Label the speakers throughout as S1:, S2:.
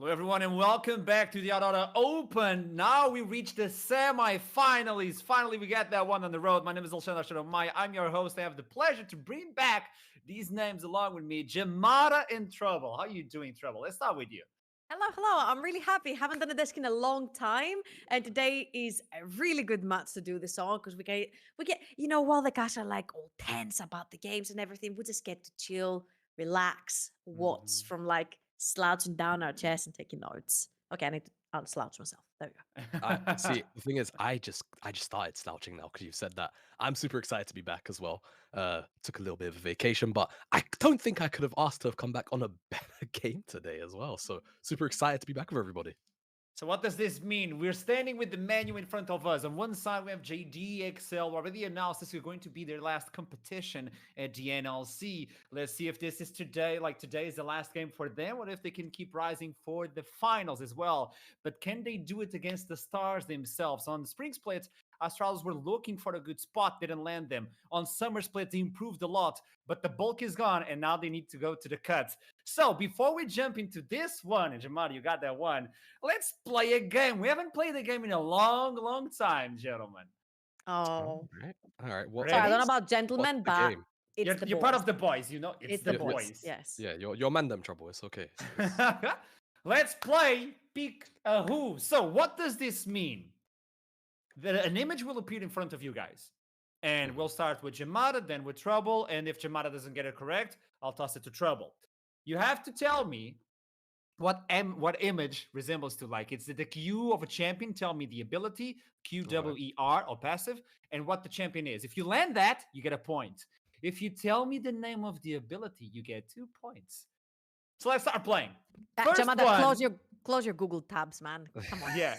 S1: Hello, everyone, and welcome back to the Aurora Open. Now we reach the semi-finalists. Finally, we got that one on the road. My name is Alexander Sharomai. I'm your host. I have the pleasure to bring back these names along with me. Jamada and Trouble. How you doing, Trouble? Let's start with you.
S2: Hello. I'm really happy. Haven't done a desk in a long time, and today is a really good match to do this on because we get while the guys are like all tense about the games and everything, we just get to chill, relax, watch from like slouching down our chairs and taking notes. Okay, I need to unslouch myself. There we go.
S3: I see. The thing is, I just started slouching now because you said that. I'm super excited to be back as well. Took a little bit of a vacation, but I don't think I could have asked to have come back on a better game today as well. So super excited to be back with everybody.
S1: So what does this mean? We're standing with the menu in front of us. On one side, we have JDXL. Already announced this is going to be their last competition at the NLC. Let's see if this is today, like today is the last game for them, or if they can keep rising for the finals as well. But can they do it against the stars themselves? On Spring Split, Astralis were looking for a good spot, didn't land them. On Summer Split, they improved a lot, but the bulk is gone, and now they need to go to the cuts. So before we jump into this one, and Jamari, you got that one, let's play a game. We haven't played a game in a long time, gentlemen.
S2: Oh,
S3: All right. What?
S2: sorry, I
S1: Ready?
S2: don't know about gentlemen,
S3: the
S2: but
S3: game?
S2: it's
S1: You're,
S2: the
S1: you're
S2: boys.
S1: part of the boys, you know? It's the
S2: the
S1: boys.
S2: Yes.
S3: Yeah, your man them trouble. It's okay.
S1: Let's play Pick a Who. So what does this mean? An image will appear in front of you guys. And we'll start with Jamada, then with Trouble. And if Jamada doesn't get it correct, I'll toss it to Trouble. You have to tell me what image resembles to. Like, it's the Q of a champion. Tell me the ability, QWER or passive, and what the champion is. If you land that, you get a point. If you tell me the name of the ability, you get 2 points. So let's start playing. First
S2: Jamada,
S1: one,
S2: close your Google tabs, man. Come on.
S1: yeah.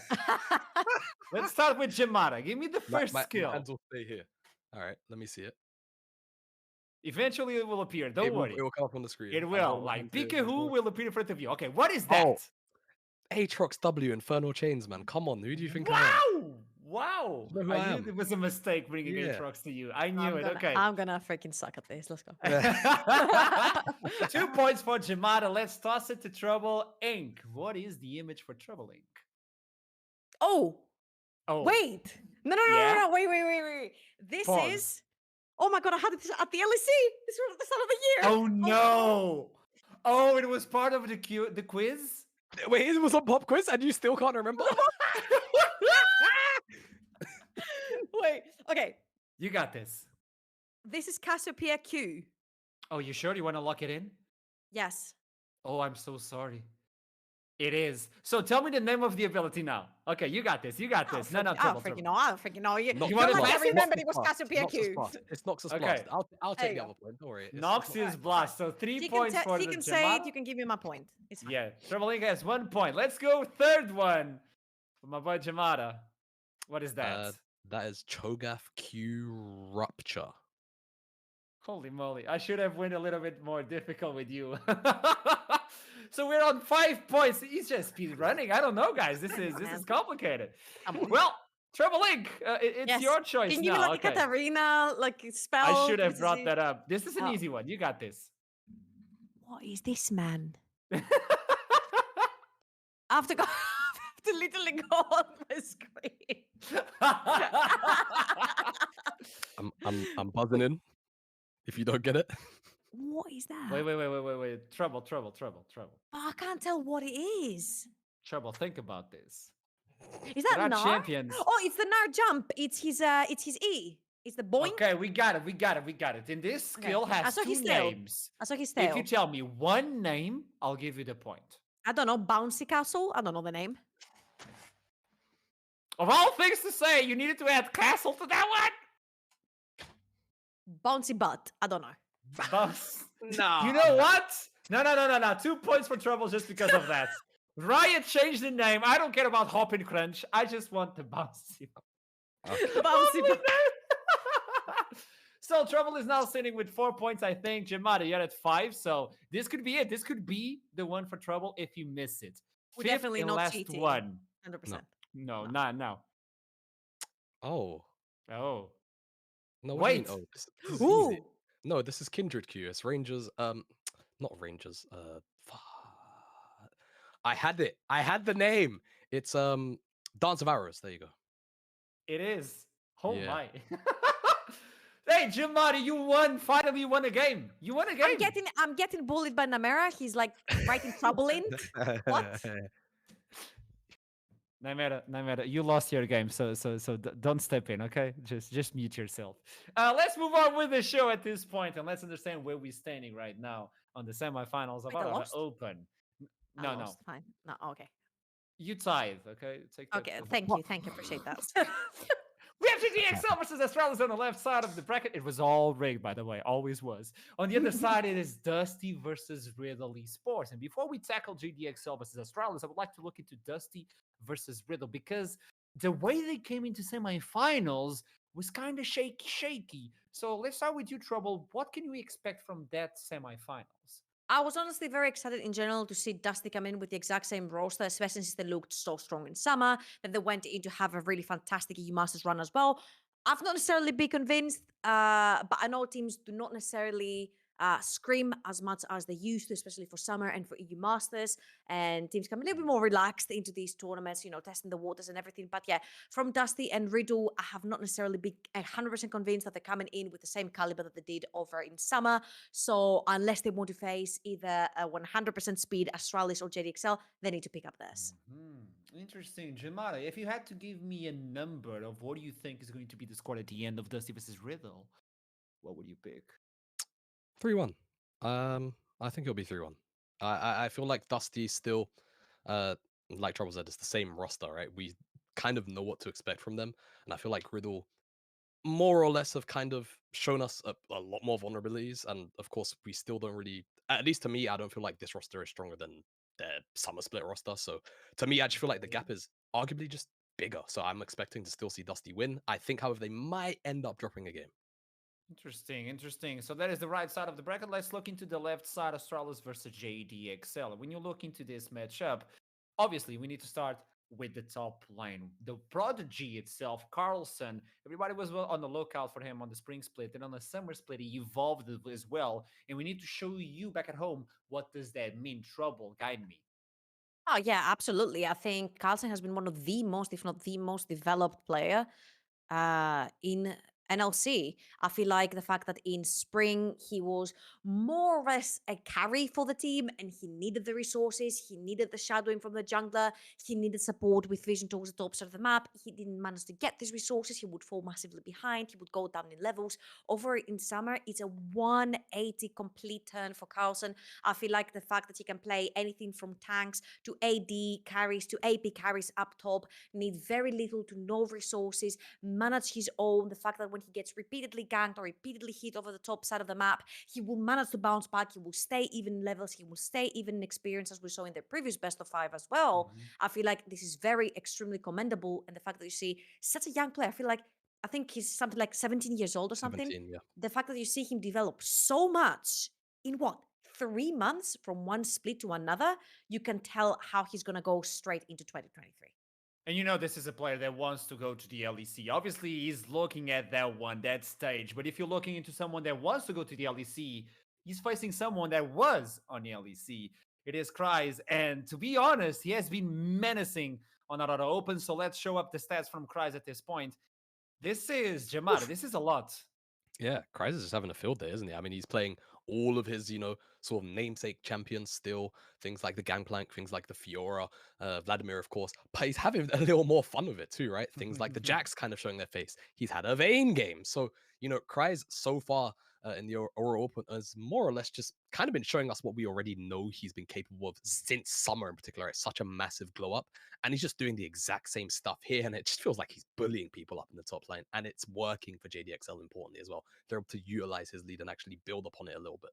S1: Let's start with Jamada. Give me the first skill.
S3: My hands will stay here. All right, let me see it.
S1: Eventually, it will appear. Don't worry.
S3: It will come up on the screen.
S1: It will. Like, Pick a Who will appear in front of you. Okay, what is that?
S3: Oh, Aatrox W Infernal Chains, man. Come on, who do you think I am?
S1: Wow!
S3: You know who
S1: I
S3: I
S1: knew
S3: am.
S1: it was a mistake bringing
S3: Yeah.
S1: Aatrox to you. I knew it. Okay.
S2: I'm gonna freaking suck at this. Let's go.
S1: 2 points for Jamada. Let's toss it to Trouble Inc. What is the image for Trouble Inc?
S2: Oh, wait. No.
S1: Yeah?
S2: Wait. This
S1: Pause.
S2: is. Oh my god, I had it at the LEC. This was at the start of the year.
S1: Oh no! Oh, it was part of the quiz?
S3: Wait, it was on Pop Quiz and you still can't remember?
S2: Wait. Okay.
S1: You got this.
S2: This is Cassiopeia Q.
S1: Oh, you sure you want to lock it in?
S2: Yes.
S1: Oh, I'm so sorry. It is. So tell me the name of the ability now. Okay, you got this. You got this. No,
S2: I
S1: Trouble.
S2: don't freaking know. I don't freaking know. You
S3: Noxus
S1: want it
S2: like, I
S1: Blast?
S2: remembered it was
S3: Noxus
S2: Cassiopeia
S3: Blast.
S2: Q.
S3: It's Noxus
S1: Okay.
S3: Blast. I'll
S2: There
S3: take
S2: you
S3: the
S2: go.
S3: other point. Don't worry.
S1: Nox is Blast. So 3 points for
S2: He
S1: the
S2: can say it.
S1: Jamada.
S2: You can give me my point. It's fine.
S1: Yeah, Trouble Inc. has 1 point. Let's go third one for my boy Jamada. What is that?
S3: That is Cho'Gath Q Rupture.
S1: Holy moly. I should have went a little bit more difficult with you. So we're on 5 points. He's just speed running. I don't know, guys. This is complicated.
S2: Come on.
S1: Well, Trouble Inc. It's
S2: Yes.
S1: your choice
S2: Can you give
S1: now.
S2: me like
S1: Okay.
S2: a Katarina, like spell?
S1: I should have
S2: This
S1: brought
S2: is-
S1: that up. This is an
S2: Oh.
S1: easy one. You got this.
S2: What is this, man? I have to go. I have to literally go on my screen.
S3: I'm buzzing in. If you don't get it.
S2: What is that?
S1: Wait. Trouble.
S2: Oh, I can't tell what it is.
S1: Trouble, think about this.
S2: Is
S1: There
S2: that
S1: are
S2: Nar?
S1: champions.
S2: Oh, it's the Nar jump. It's his E. It's the boing.
S1: Okay, we got it. And this skill
S2: I
S1: has
S2: saw
S1: 2
S2: his tail.
S1: names.
S2: I saw his
S1: If
S2: tail.
S1: you tell me one name, I'll give you the point.
S2: I don't know. Bouncy Castle. I don't know the name.
S1: Of all things to say, you needed to add castle to that
S2: Bouncy butt. I don't know.
S1: one? Bounce.
S3: No.
S1: You know what? No. 2 points for Trouble just because of that. Riot changed the name. I don't care about Hop and Crunch. I just want the bouncy.
S2: Bouncy butt.
S1: So Trouble is now sitting with 4 points, I think. Jamada, you're at 5. So this could be it. This could be the one for Trouble if you miss it.
S2: We're
S1: Fifth
S2: definitely
S1: and
S2: not
S1: last
S2: cheating.
S1: one.
S2: 100%.
S1: No,
S2: No.
S1: not now.
S3: Oh.
S1: Oh.
S3: No, what do you mean?
S1: Wait.
S3: Oh, this is
S2: Ooh.
S3: easy. No, this is Kindred Q. It's Rangers. Not Rangers. I had it. I had the name. It's Dance of Arrows. There you go.
S1: It is. Oh
S3: Yeah.
S1: my. Hey, Jamadi, you won. Finally, you won a game. You won a game.
S2: I'm getting bullied by Namera. He's like writing trouble in. What?
S1: Naimera, you lost your game, so don't step in, okay? Just mute yourself. Let's move on with the show at this point, and let's understand where we're standing right now on the semifinals of
S2: Wait, I
S1: Aurora
S2: lost?
S1: Open.
S2: I
S1: No,
S2: lost. Fine. No, okay.
S1: you tied, okay? Take that.
S2: Okay, thank you. Thank you. Appreciate that.
S1: We have JDXL versus Astralis on the left side of the bracket. It was all rigged, by the way, always was. On the other side, it is Dusty versus Riddle Esports. And before we tackle JDXL versus Astralis, I would like to look into Dusty versus Riddle because the way they came into semifinals was kind of shaky. So let's start with you, Trouble. What can we expect from that semifinals?
S2: I was honestly very excited in general to see Dusty come in with the exact same roster, especially since they looked so strong in summer. Then they went in to have a really fantastic EU Masters run as well. I've not necessarily been convinced, but I know teams do not necessarily scream as much as they used to, especially for summer and for EU Masters. And teams come a little bit more relaxed into these tournaments, testing the waters and everything. But yeah, from Dusty and Riddle, I have not necessarily been 100% convinced that they're coming in with the same caliber that they did over in summer. So unless they want to face either a 100% speed Astralis or JDXL, they need to pick up this.
S1: Interesting. Jamada, if you had to give me a number of what do you think is going to be the score at the end of Dusty versus Riddle, what would you pick?
S3: 3-1. I think it'll be 3-1. I feel like Dusty still, like Trouble said, it's the same roster, right? We kind of know what to expect from them, and I feel like Riddle more or less have kind of shown us a lot more vulnerabilities, and of course we still don't really, at least to me, I don't feel like this roster is stronger than their summer split roster. So to me, I just feel like the gap is arguably just bigger. So I'm expecting to still see Dusty win. I think, however, they might end up dropping a game.
S1: Interesting. So that is the right side of the bracket. Let's look into the left side, Astralis versus JDXL. When you look into this matchup, obviously we need to start with the top lane. The prodigy itself, Carlson, everybody was on the lookout for him on the spring split, and on the summer split he evolved as well. And we need to show you back at home, what does that mean? Trouble, guide me.
S2: Oh yeah, absolutely. I think Carlsen has been one of the most, if not the most developed player in NLC. I feel like the fact that in spring he was more or less a carry for the team and he needed the resources, he needed the shadowing from the jungler, he needed support with vision towards the top side of the map. He didn't manage to get these resources, he would fall massively behind, he would go down in levels. Over in summer, it's a 180 complete turn for Carlsen. I feel like the fact that he can play anything from tanks to AD carries to AP carries up top, need very little to no resources, manage his own. The fact that when he gets repeatedly ganked or repeatedly hit over the top side of the map, he will manage to bounce back. He will stay even in levels. He will stay even in experience, as we saw in the previous best of 5 as well. I feel like this is very extremely commendable. And the fact that you see such a young player, I think he's something like 17 years old or something.
S3: 17, yeah.
S2: The fact that you see him develop so much in what? 3 months from one split to another, you can tell how he's going to go straight into 2023.
S1: And this is a player that wants to go to the LEC. Obviously, he's looking at that stage. But if you're looking into someone that wants to go to the LEC, he's facing someone that was on the LEC. It is Kryze. And to be honest, he has been menacing on Aurora Open. So let's show up the stats from Kryze at this point. This is Jamada. This is a lot.
S3: Yeah, Kryze is just having a field day, isn't he? I mean, he's playing all of his, sort of namesake champions still. Things like the Gangplank, things like the Fiora, Vladimir, of course. But he's having a little more fun with it too, right? Things like the Jax kind of showing their face. He's had a Vayne game. So, Kryze so far in the Aurora Open has more or less just kind of been showing us what we already know he's been capable of since summer in particular. It's such a massive glow up. And he's just doing the exact same stuff here. And it just feels like he's bullying people up in the top line. And it's working for JDXL importantly as well. They're able to utilize his lead and actually build upon it a little bit.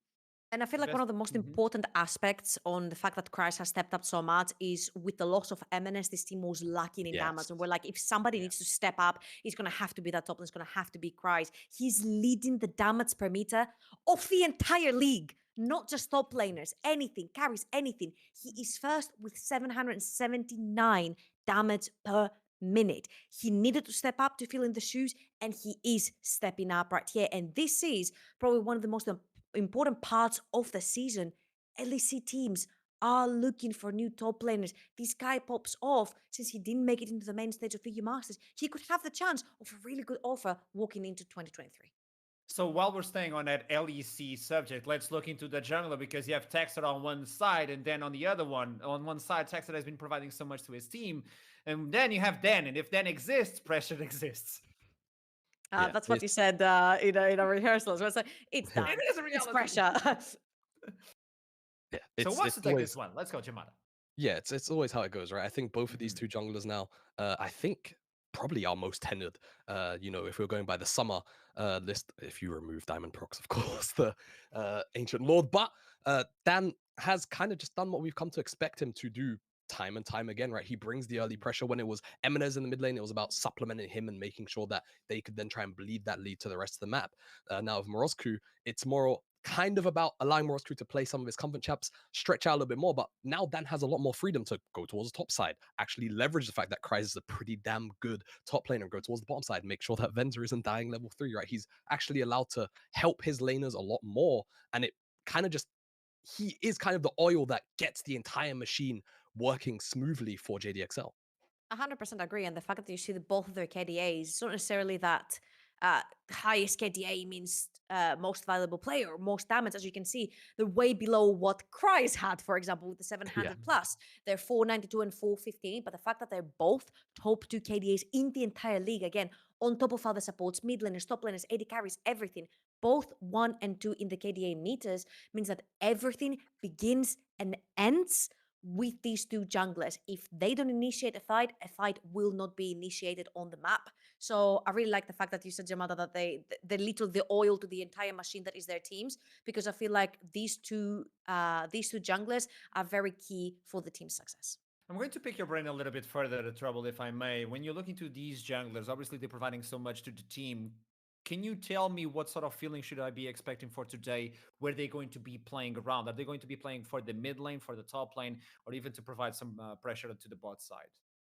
S2: And I feel like one of the most important aspects on the fact that Kryze has stepped up so much is with the loss of MNS, this team was lacking in damage. And we're like, if somebody needs to step up, it's going to have to be that top and it's going to have to be Kryze. He's leading the damage per meter of the entire league, not just top laners, anything, carries anything. He is first with 779 damage per minute. He needed to step up to fill in the shoes, and he is stepping up right here. And this is probably one of the most important parts of the season. LEC teams are looking for new top laners. This guy pops off since he didn't make it into the main stage of PG Masters. He could have the chance of a really good offer walking into 2023.
S1: So while we're staying on that LEC subject, let's look into the jungler because you have Texter on one side, and then on the other one, on one side, Texter has been providing so much to his team, and then you have Dan, and if Dan exists, pressure exists.
S3: Yeah,
S2: That's what you said in our rehearsals. It's like, it's done.
S1: It is a
S2: It's
S1: reality.
S2: pressure.
S3: yeah.
S1: So
S3: It's
S1: wants to take
S3: always
S1: this one? Let's go, Jamada.
S3: yeah. It's always how it goes, right? I think both of these
S1: Mhm.
S3: two junglers now. I think probably our most tenured. You know, if we're going by the summer list, if you remove Diamond Prox, of course, the Ancient Lord, but Dan has kind of just done what we've come to expect him to do time and time again, right? He brings the early pressure. When it was Eminez in the mid lane, it was about supplementing him and making sure that they could then try and bleed that lead to the rest of the map. Now with Morozku, it's more kind of about allowing Morozku to play some of his comfort chaps, stretch out a little bit more, but now Dan has a lot more freedom to go towards the top side, actually leverage the fact that Kryze is a pretty damn good top laner and go towards the bottom side, make sure that Venza isn't dying level 3, right? He's actually allowed to help his laners a lot more, and it kind of just he is kind of the oil that gets the entire machine working smoothly for JDXL.
S2: 100% agree. And the fact that you see both of their KDAs, it's not necessarily that highest KDA means most valuable player, most damage. As you can see, they're way below what Kryze had, for example, with the 700 plus. They're 492 and 415. But the fact that they're both top 2 KDAs in the entire league, again, on top of other supports, mid laners, top laners, AD carries, everything, both 1 and 2 in the KDA meters, means that everything begins and ends with these two junglers. If they don't initiate a fight will not be initiated on the map. So I really like the fact that you said, Jamada, that they literally the oil to the entire machine that is their teams, because I feel like these two junglers are very key for the team's success.
S1: I'm going to pick your brain a little bit further, the trouble, if I may. When you look into these junglers, obviously they're providing so much to the team. Can you tell me what sort of feeling should I be expecting for today? Where they're going to be playing around? Are they going to be playing for the mid lane, for the top lane, or even to provide some pressure to the bot side?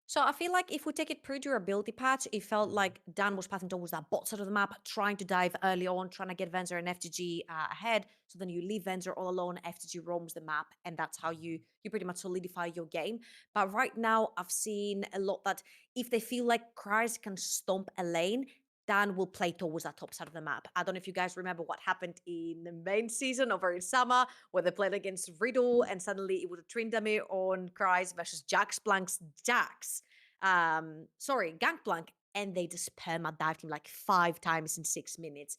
S2: So I feel like if we take it per durability patch, it felt like Dan was passing towards that bot side of the map, trying to dive early on, trying to get Venzer and FTG ahead. So then you leave Venzer all alone, FTG roams the map, and that's how you pretty much solidify your game. But right now, I've seen a lot that if they feel like Kryze can stomp a lane, Dan will play towards that top side of the map. I don't know if you guys remember what happened in the main season over in summer, where they played against Riddle, and suddenly it was a Tryndamere on Kryze versus Jax Blank's Jax. Gangplank, and they just perma dived him like 5 times in 6 minutes.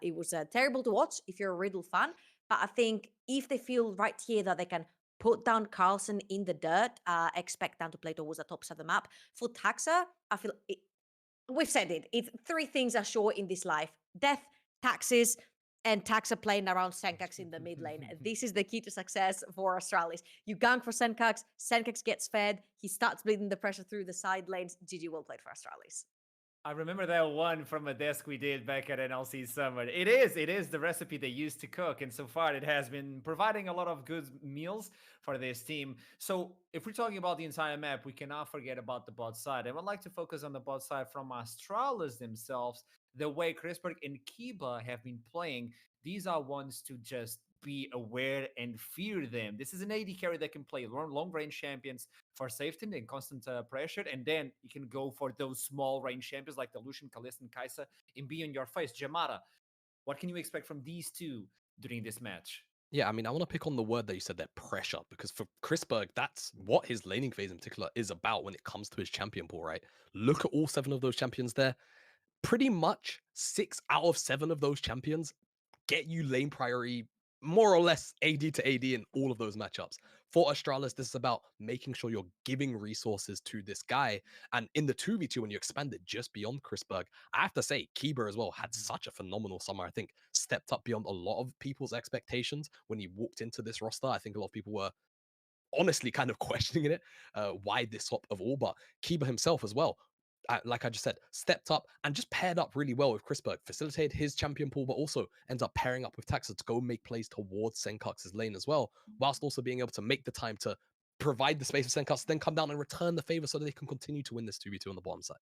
S2: It was terrible to watch if you're a Riddle fan, but I think if they feel right here that they can put down Carlson in the dirt, expect them to play towards the top side of the map. For Taxa, I feel we've said it. It's 3 things are sure in this life: death, taxes, and Taxa playing around Senkax in the mid lane. This is the key to success for Astralis. You gank for Senkax, Senkax gets fed, he starts bleeding the pressure through the side lanes. GG, well played for Astralis.
S1: I remember that one from a desk we did back at NLC Summer. It is the recipe they used to cook, and so far it has been providing a lot of good meals for this team. So if we're talking about the entire map, we cannot forget about the bot side. I would like to focus on the bot side from Astralis themselves. The way Chrisberg and Kiba have been playing, these are ones to just be aware and fear them. This is an AD carry that can play long range champions for safety and constant pressure, and then you can go for those small range champions like the Lucian, Kalista, and Kaisa and be on your face. Jamada, what can you expect from these two during this match?
S3: Yeah, I mean, I want to pick on the word that you said there, pressure, because for Chrisberg, that's what his laning phase in particular is about when it comes to his champion pool, right? Look at all 7 of those champions there. Pretty much 6 out of 7 of those champions get you lane priority, more or less AD to AD in all of those matchups. For Astralis, this is about making sure you're giving resources to this guy. And in the 2v2, when you expand it just beyond Chrisberg, I have to say, Kiba as well had such a phenomenal summer. I think stepped up beyond a lot of people's expectations when he walked into this roster. I think a lot of people were honestly kind of questioning it, why this swap of all, but Kiba himself as well, like I just said, stepped up and just paired up really well with Chrisberg, facilitated his champion pool, but also ends up pairing up with Taxa to go make plays towards Senkax's lane as well, whilst also being able to make the time to provide the space for Senkax, then come down and return the favor so that they can continue to win this 2v2 on the bottom side.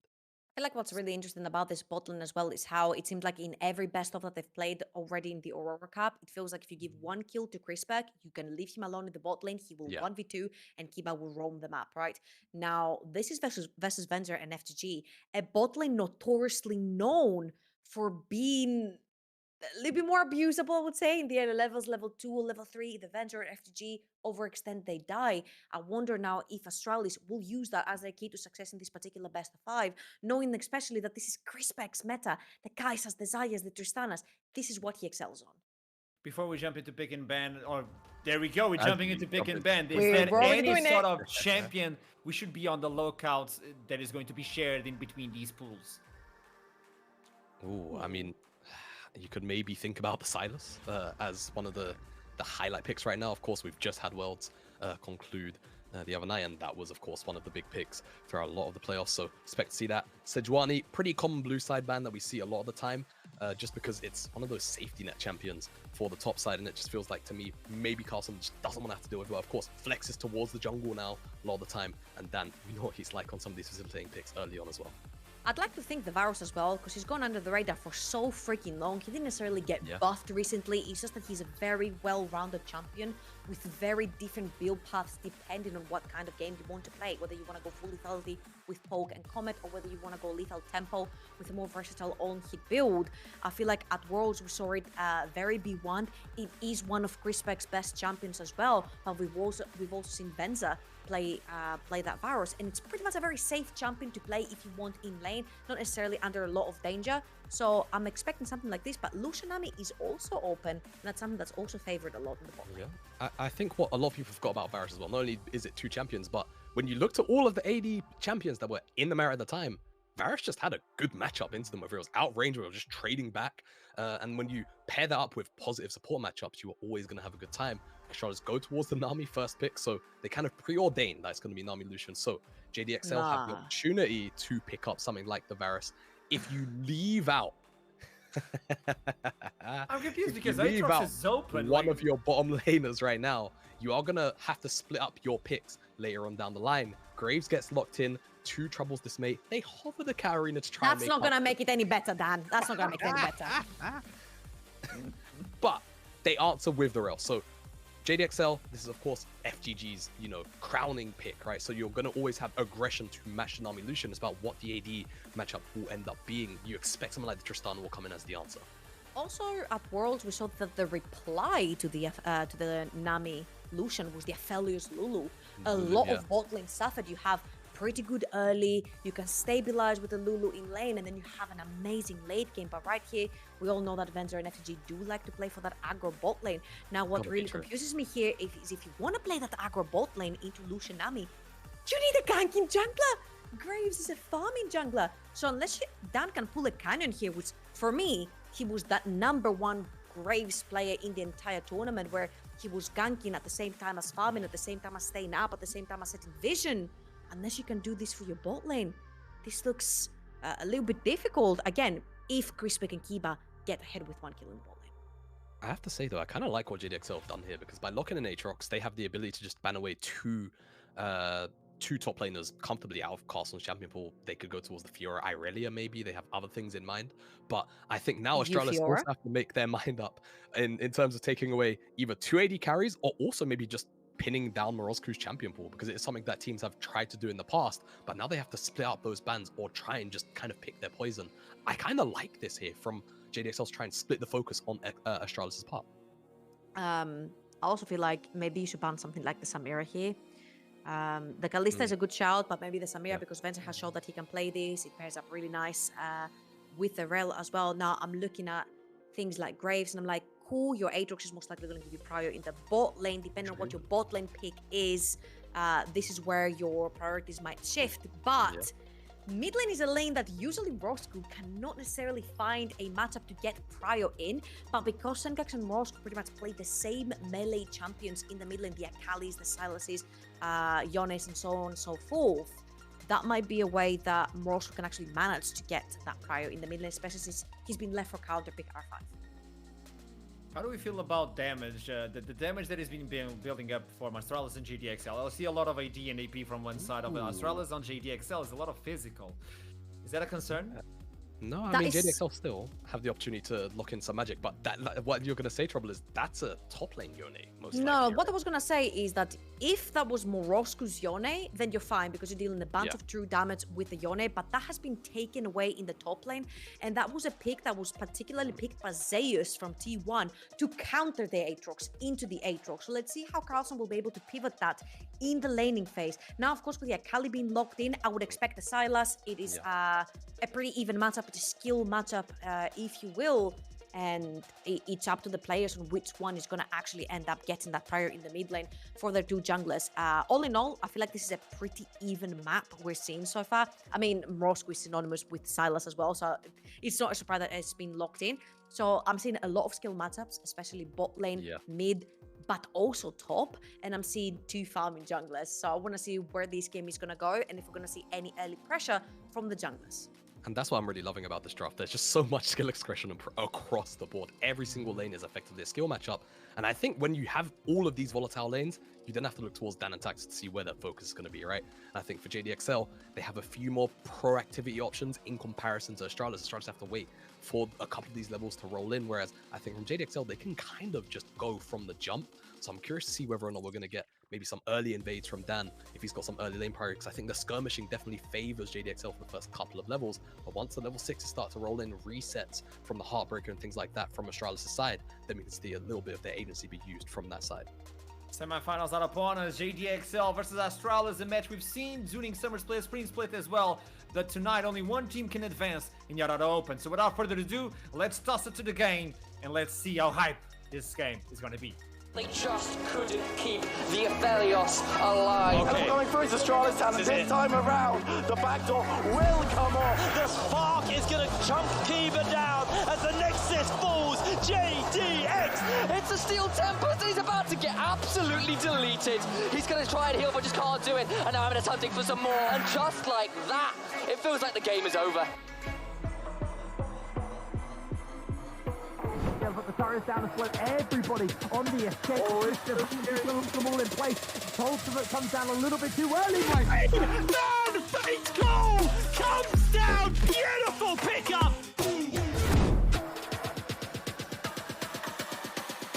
S2: feel like what's really interesting about this bot lane as well is how it seems like in every best of that they've played already in the Aurora Cup, it feels like if you give one kill to Crispec, you can leave him alone in the bot lane, he will
S3: Yeah.
S2: 1v2 and Kiba will roam the map, right? Now, this is versus Venzer and FTG, a bot lane notoriously known for being a little bit more abusable, I would say, in the early levels, level 2, level 3, the Venture, FTG, overextend, they die. I wonder now if Astralis will use that as their key to success in this particular best of 5, knowing especially that this is Crispec's meta, the Kaisas, the Zayas, the Tristanas. This is what he excels on.
S1: Before we jump into pick and ban, or there we go, we're
S3: As
S1: jumping
S3: we
S1: into pick
S3: jump
S1: and
S3: into
S1: ban.
S3: pick
S1: Is
S2: and
S1: there
S2: ban. We're already
S1: any
S2: doing
S1: sort
S2: it.
S1: of champion we should be on the lookouts that is going to be shared in between these pools?
S3: Ooh, I mean, you could maybe think about the Silas as one of the highlight picks right now. Of course, we've just had Worlds conclude the other night, and that was, of course, one of the big picks for a lot of the playoffs. So expect to see that. Sejuani, pretty common blue side ban that we see a lot of the time, just because it's one of those safety net champions for the top side, and it just feels like to me maybe Carlson just doesn't want to have to deal with it. But of course, flexes towards the jungle now a lot of the time, and Dan, you know what he's like on some of these facilitating picks early on as well.
S2: I'd like to thank the Varus as well, because he's gone under the radar for so freaking long. He didn't necessarily get buffed recently. It's just that he's a very well-rounded champion with very different build paths depending on what kind of game you want to play. Whether you want to go full lethality with Poke and Comet, or whether you want to go lethal tempo with a more versatile on-hit build. I feel like at Worlds we saw it very B1. It is one of Crispec's best champions as well, but we've also seen Venza play that Varus, and it's pretty much a very safe champion to play if you want in lane, not necessarily under a lot of danger. So I'm expecting something like this, but Lucianami is also open, and that's something that's also favored a lot in the bot lane.
S3: Yeah, I think what a lot of people forgot about Varus as well, not only is it 2 champions, but when you looked at all of the AD champions that were in the meta at the time, Varus just had a good matchup into them, whether it was outrange or just trading back. And when you pair that up with positive support matchups, you are always going to have a good time. Astralis go towards the Nami first pick, so they kind of preordained that it's going to be Nami Lucian. So JDXL have the opportunity to pick up something like the Varus. If you leave out...
S1: I'm confused because Aatrox is open.
S3: One of your bottom laners right now, you are going to have to split up your picks later on down the line. Graves gets locked in, 2 Troubles Dismay. They hover the Katarina to try and
S2: That's not going to make it any better, Dan. That's not going to make it any better.
S3: But they answer with the rail. So JDXL, this is of course FGG's, crowning pick, right? So you're going to always have aggression to match the Nami Lucian. It's about what the AD matchup will end up being. You expect someone like the Tristana will come in as the answer.
S2: Also at Worlds, we saw that the reply to the Nami Lucian was the Aphelios Lulu. A lot of bot lane stuff that you have pretty good early, you can stabilize with the Lulu in lane, and then you have an amazing late game. But right here, we all know that Venzer and FTG do like to play for that aggro bot lane. Now, what really confuses me here is if you want to play that aggro bot lane into Lucian Nami, you need a ganking jungler. Graves is a farming jungler. So unless Dan can pull a cannon here, which for me, he was that #1 Graves player in the entire tournament, where he was ganking at the same time as farming, at the same time as staying up, at the same time as setting vision. Unless you can do this for your bot lane, this looks a little bit difficult. Again, if Crispec and Kiba get ahead with 1 kill in the bot lane.
S3: I have to say though, I kind of like what JDXL have done here, because by locking in Aatrox, they have the ability to just ban away two top laners comfortably out of Castle's champion pool. They could go towards the Fiora, Irelia maybe. They have other things in mind. But I think now Astralis also have to make their mind up in terms of taking away either 2 AD carries or also maybe just pinning down Morozku's champion pool, because it is something that teams have tried to do in the past, but now they have to split up those bans or try and just kind of pick their poison. I kind of like this here from JDXL's trying to split the focus on Astralis' part.
S2: I also feel like maybe you should ban something like the Samira here. The Kalista is a good shout, but maybe the Samira, because Venzer has shown that he can play this. It pairs up really nice with the Rel as well. Now I'm looking at things like Graves, and I'm like, cool, your Aatrox is most likely going to give you prior in the bot lane. Depending on what your bot lane pick is, this is where your priorities might shift. But mid lane is a lane that usually Morozku cannot necessarily find a matchup to get prior in, but because Sengax and Morozku pretty much play the same melee champions in the mid lane, the Akalis, the Silases, Yones, and so on and so forth, that might be a way that Morozku can actually manage to get that prior in the mid lane, especially since he's been left for counter pick R5.
S1: How do we feel about damage? The damage that has been building up for Astralis and JDXL. I see a lot of AD and AP from one side of Astralis on JDXL. Is a lot of physical. Is that a concern?
S3: No, I
S2: That
S3: mean,
S2: is-
S3: JDXL still have the opportunity to lock in some magic, but what you're going to say, Trouble, is that's a top lane Yone, most likely.
S2: No, what I
S3: right?
S2: was gonna say is that if that was Morosku's Yone, then you're fine because you're dealing a bunch
S3: Yeah.
S2: of true damage with the Yone, but that has been taken away in the top lane, and that was a pick that was particularly picked by Zeus from T1 to counter the Aatrox into the Aatrox. So let's see how Carlson will be able to pivot that in the laning phase. Now, of course, with the Akali being locked in, I would expect the Sylas. It is a pretty even matchup, it's a skill matchup, if you will. And it's up to the players on which one is going to actually end up getting that prior in the mid lane for their two junglers. All in all, I feel like this is a pretty even map we're seeing so far. I mean, Moscow is synonymous with Sylas as well, so it's not a surprise that it's been locked in. So I'm seeing a lot of skill matchups, especially bot lane, mid, but also top. And I'm seeing two farming junglers. So I want to see where this game is going to go and if we're going to see any early pressure from the junglers.
S3: And that's what I'm really loving about this draft. There's just so much skill expression across the board. Every single lane is effectively a skill matchup. And I think when you have all of these volatile lanes, you then have to look towards Dan and Tax to see where that focus is going to be, right? And I think for JDXL, they have a few more proactivity options in comparison to Astralis. Astralis have to wait for a couple of these levels to roll in, whereas I think from JDXL, they can kind of just go from the jump. So I'm curious to see whether or not we're going to get maybe some early invades from Dan if he's got some early lane priority, because I think the skirmishing definitely favors JDXL for the first couple of levels, but once the level 6s start to roll in, resets from the Heartbreaker and things like that from Astralis' side, then we can see a little bit of their agency be used from that side.
S1: Semifinals are upon us. JDXL versus Astralis, a match we've seen during Summer Split, Spring Split as well. But tonight, only one team can advance in Yarada Open. So without further ado, let's toss it to the game and let's see how hype this game is going to be.
S4: They just couldn't keep the Aphelios alive.
S5: Okay. Going through his Astralis talent this time around. The back door will come off.
S6: The Spark is going to chunk Kiva down as the Nexus falls. JDX.
S4: It's a Steel Tempest. He's about to get absolutely deleted. He's going to try and heal, but just can't do it. And now having a hunting for some more. And just like that, it feels like the game is over.
S7: But the turret is down the slope. Everybody on the escape. Them all in place. Tulsa comes down a little bit too early.
S6: Man, Fate Goal comes down. Beautiful pickup.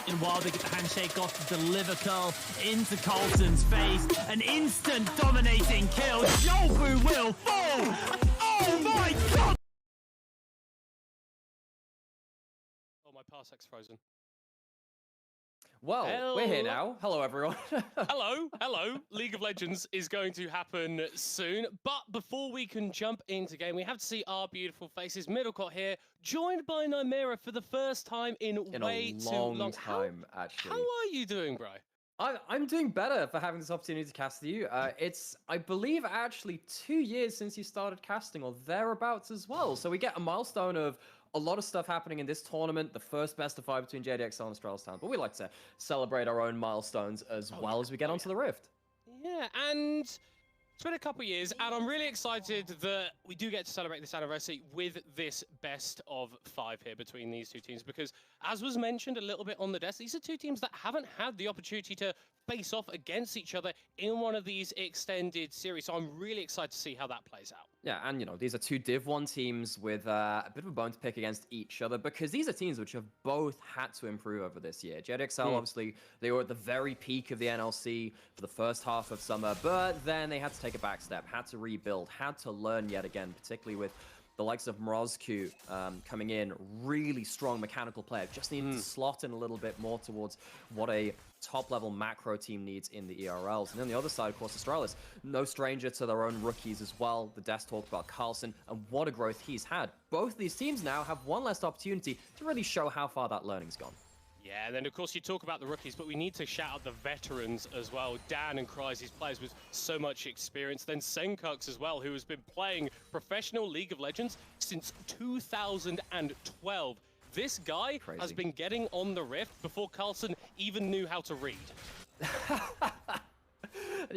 S6: And while they get the handshake off the deliver curl into Colton's face, an instant dominating kill. Jobu will fall. Oh my god.
S8: My parsek's frozen.
S9: Well, we're here now. Hello, everyone.
S8: hello. League of Legends is going to happen soon. But before we can jump into game, we have to see our beautiful faces. Middlecott here, joined by Nymera for the first time in way
S9: a
S8: too long.
S9: time, actually.
S8: How are you doing, bro?
S9: I'm doing better for having this opportunity to cast you. It's, I believe, actually 2 years since you started casting, or thereabouts as well. So we get a milestone of a lot of stuff happening in this tournament, the first best of 5 between JDXL and Astralis Town. But we like to celebrate our own milestones as well as we get onto the Rift.
S8: Yeah, and it's been a couple of years, and I'm really excited that we do get to celebrate this anniversary with this best of 5 here between these two teams, because as was mentioned a little bit on the desk, these are two teams that haven't had the opportunity to face off against each other in one of these extended series. So I'm really excited to see how that plays out.
S9: Yeah, and these are two Div 1 teams with a bit of a bone to pick against each other, because these are teams which have both had to improve over this year. JDXL, obviously, they were at the very peak of the NLC for the first half of summer, but then they had to take a back step, had to rebuild, had to learn yet again, particularly with the likes of Morozku coming in, really strong mechanical player, just needed to slot in a little bit more towards what a top-level macro team needs in the ERLs. And on the other side, of course, Astralis, no stranger to their own rookies as well. The desk talked about Carlson, and what a growth he's had. Both these teams now have one last opportunity to really show how far that learning's gone.
S8: Yeah, and then of course you talk about the rookies, but we need to shout out the veterans as well. Dan and Kryze, these players with so much experience. Then Senkux as well, who has been playing professional League of Legends since 2012. This guy has been getting on the Rift before Carlson even knew how to read.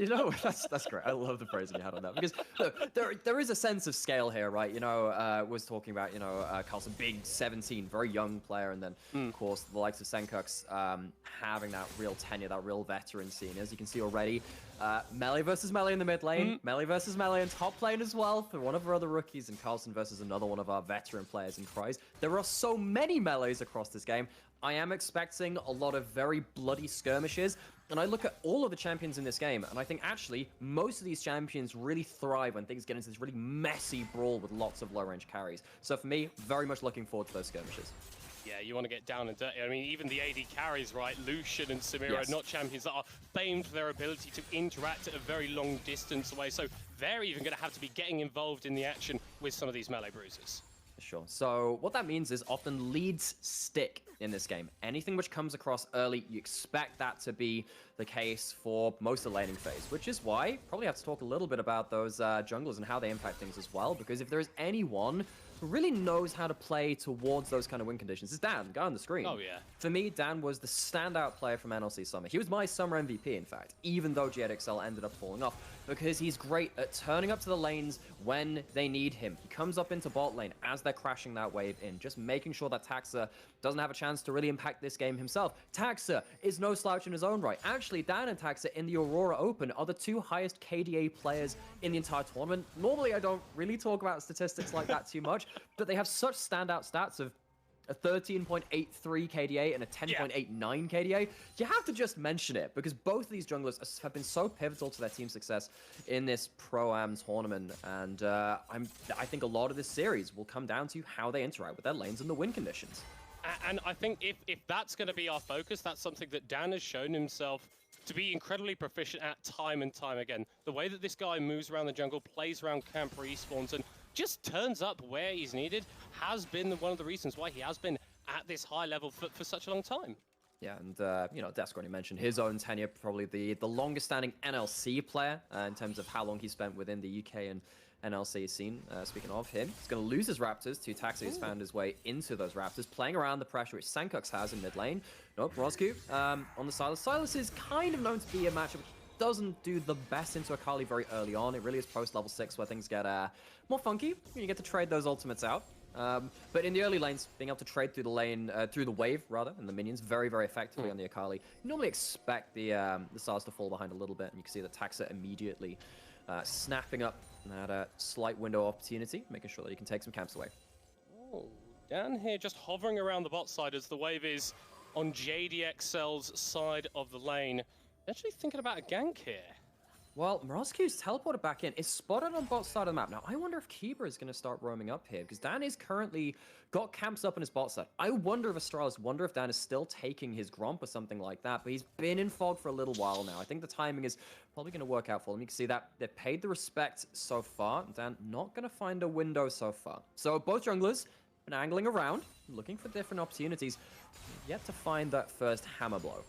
S9: You know, that's great. I love the phrasing you had on that because look, there is a sense of scale here, right? You know, was talking about Carlson, big 17, very young player, and then of course the likes of Senkux having that real tenure, that real veteran scene. As you can see already, melee versus melee in the mid lane, melee versus melee in top lane as well for one of our other rookies, and Carlson versus another one of our veteran players in Cries. There are so many melees across this game. I am expecting a lot of very bloody skirmishes, and I look at all of the champions in this game, and I think actually most of these champions really thrive when things get into this really messy brawl with lots of low-range carries. So for me, very much looking forward to those skirmishes.
S8: Yeah, you want to get down and dirty. I mean, even the AD carries, right? Lucian and Samira are not champions that are famed for their ability to interact at a very long distance away, so they're even going to have to be getting involved in the action with some of these melee bruisers.
S9: Sure. So what that means is often leads stick in this game. Anything which comes across early, you expect that to be the case for most of the laning phase, which is why probably have to talk a little bit about those junglers and how they impact things as well, because if there is anyone who really knows how to play towards those kind of win conditions, it's Dan, the guy on the screen.
S8: Oh, yeah.
S9: For me, Dan was the standout player from NLC Summer. He was my Summer MVP, in fact, even though JDXL ended up falling off, because he's great at turning up to the lanes when they need him. He comes up into bot lane as they're crashing that wave in, just making sure that Taxa doesn't have a chance to really impact this game himself. Taxa is no slouch in his own right. Actually, Dan and Taxa in the Aurora Open are the two highest KDA players in the entire tournament. Normally, I don't really talk about statistics like that too much, but they have such standout stats of a 13.83 KDA and a 10.89 KDA. You have to just mention it because both of these junglers have been so pivotal to their team success in this Pro-Am tournament. And I think a lot of this series will come down to how they interact with their lanes and the win conditions.
S8: And I think if that's going to be our focus, that's something that Dan has shown himself to be incredibly proficient at time and time again. The way that this guy moves around the jungle, plays around camp respawns, and just turns up where he's needed has been one of the reasons why he has been at this high level for such a long time.
S9: Yeah, and, Desk already mentioned his own tenure, probably the longest standing NLC player in terms of how long he spent within the UK and NLC scene. Speaking of him, he's going to lose his Raptors to Taxi, who's found his way into those Raptors, playing around the pressure which Senkux has in mid lane. Nope, Roscu on the Silas. Silas is kind of known to be a matchup which doesn't do the best into Akali very early on. It really is post level 6 where things get more funky. You get to trade those ultimates out. But in the early lanes, being able to trade through the lane, through the wave rather, and the minions very, very effectively on the Akali. You normally expect the Silas to fall behind a little bit, and you can see the Taxa immediately snapping up that slight window of opportunity, making sure that he can take some camps away.
S8: Oh, Dan here just hovering around the bot side as the wave is on JDXL's side of the lane. Actually thinking about a gank here.
S9: Well, Morozki's teleported back in. Is spotted on bot side of the map. Now, I wonder if Kiba is going to start roaming up here, because Dan is currently got camps up on his bot side. I wonder if Astralis, wonder if Dan is still taking his Gromp or something like that, but he's been in fog for a little while now. I think the timing is probably going to work out for him. You can see that they've paid the respect so far. Dan not going to find a window so far. So both junglers been angling around, looking for different opportunities, yet to find that first hammer blow.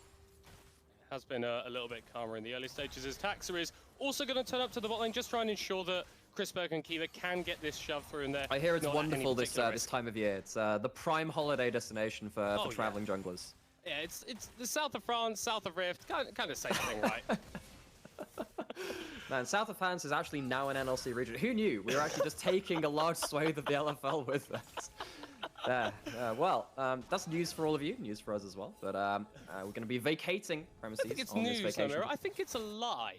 S8: Has been a little bit calmer in the early stages as Taxa is also going to turn up to the bot lane, just try and ensure that Chrisberg and Kiva can get this shoved through in there.
S9: I hear it's wonderful this time of year. It's the prime holiday destination for traveling junglers.
S8: Yeah, it's the south of France, south of Rift, kind of same thing, right?
S9: Man, south of France is actually now an NLC region. Who knew? We were actually just taking a large swathe of the LFL with us. Well, that's news for all of you, news for us as well. But we're going to be vacating premises on this vacation.
S8: I think it's a lie.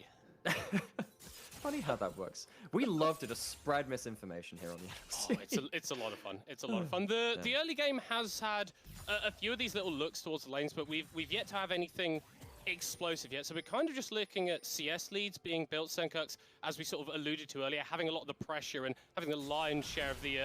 S9: Funny how that works. We love to just spread misinformation here on the NLC.
S8: Oh, it's a lot of fun. It's a lot of fun. The early game has had a few of these little looks towards the lanes, but we've yet to have anything explosive yet. So we're kind of just looking at CS leads being built. Senkux, as we sort of alluded to earlier, having a lot of the pressure and having the lion's share of the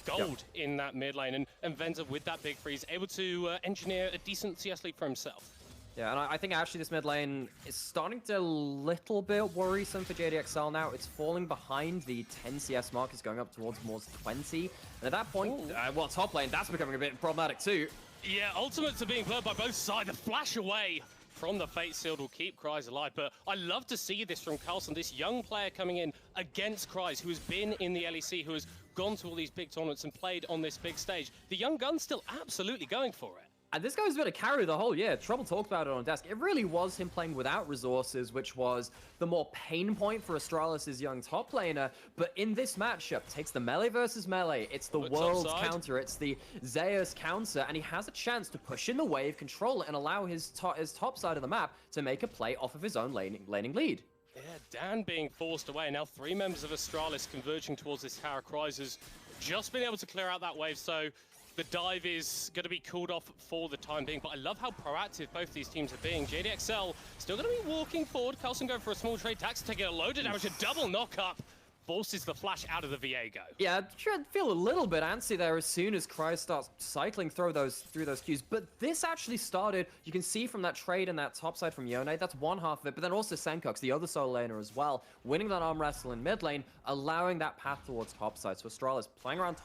S8: gold in that mid lane, and Venza with that big freeze able to engineer a decent CS lead for himself.
S9: Yeah, and I think actually this mid lane is starting to a little bit worrisome for JDXL now. It's falling behind the 10 CS mark. It's going up towards more 20. And at that point, well, top lane, that's becoming a bit problematic too.
S8: Yeah, ultimates are being blurred by both sides. The flash away from the Fate Sealed will keep Cries alive, but I love to see this from Carlson, this young player coming in against Cries, who has been in the LEC, who has gone to all these big tournaments and played on this big stage. The young gun's still absolutely going for it.
S9: And this guy's been a carry the whole year. Trouble talked about it on Desk. It really was him playing without resources, which was the more pain point for Astralis' young top laner. But in this matchup, takes the melee versus melee. It's the world's counter. It's the Zeus counter. And he has a chance to push in the wave, control it, and allow his top side of the map to make a play off of his own laning lead.
S8: Yeah, Dan being forced away. Now 3 members of Astralis converging towards this Tower of Cries has just been able to clear out that wave. So the dive is going to be called off for the time being, but I love how proactive both these teams are being. JDXL still going to be walking forward. Carlson going for a small trade. Tax taking a load of damage, a double knock-up. Forces the flash out of the Viego. Yeah,
S9: I feel a little bit antsy there as soon as Cry starts cycling through those queues. But this actually started, you can see from that trade and that top side from Yone, that's one half of it. But then also Senkox, the other solo laner as well, winning that arm wrestle in mid lane, allowing that path towards top side. So Astralis playing around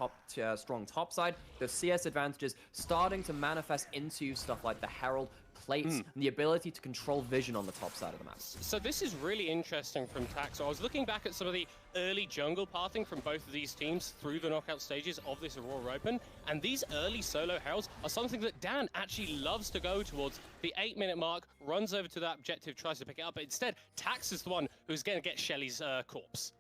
S9: strong top side, the CS advantages starting to manifest into stuff like the Herald, plates, and the ability to control vision on the top side of the map.
S8: So this is really interesting from Tax. So I was looking back at some of the early jungle pathing from both of these teams through the knockout stages of this Aurora Open, and these early solo heralds are something that Dan actually loves to go towards. The 8-minute mark, runs over to that objective, tries to pick it up, but instead Tax is the one who's going to get Shelly's corpse.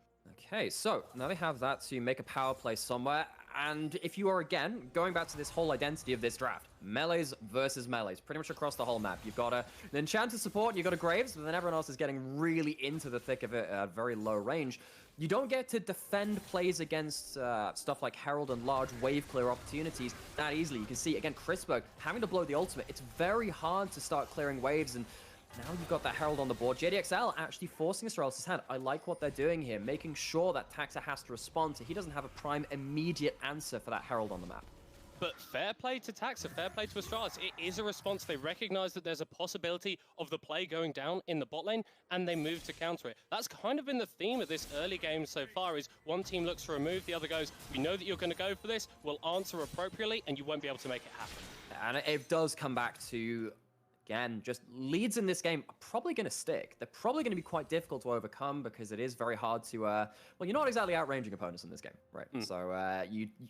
S9: Okay, so now they have that to make a power play somewhere. And if you are, again, going back to this whole identity of this draft, melees versus melees, pretty much across the whole map. You've got an Enchanter support, you've got a Graves, but then everyone else is getting really into the thick of it at very low range. You don't get to defend plays against stuff like Herald and large wave clear opportunities that easily. You can see, again, Chrisberg having to blow the ultimate. It's very hard to start clearing waves, and now you've got that Herald on the board. JDXL actually forcing Astralis' hand. I like what they're doing here, making sure that Taxa has to respond, so he doesn't have a prime immediate answer for that Herald on the map.
S8: But fair play to Taxa, fair play to Astralis. It is a response. They recognize that there's a possibility of the play going down in the bot lane, and they move to counter it. That's kind of been the theme of this early game so far, is one team looks for a move, the other goes, we know that you're going to go for this, we'll answer appropriately, and you won't be able to make it happen.
S9: And it does come back to, again, just leads in this game are probably going to stick. They're probably going to be quite difficult to overcome because it is very hard to, well, you're not exactly outranging opponents in this game, right? So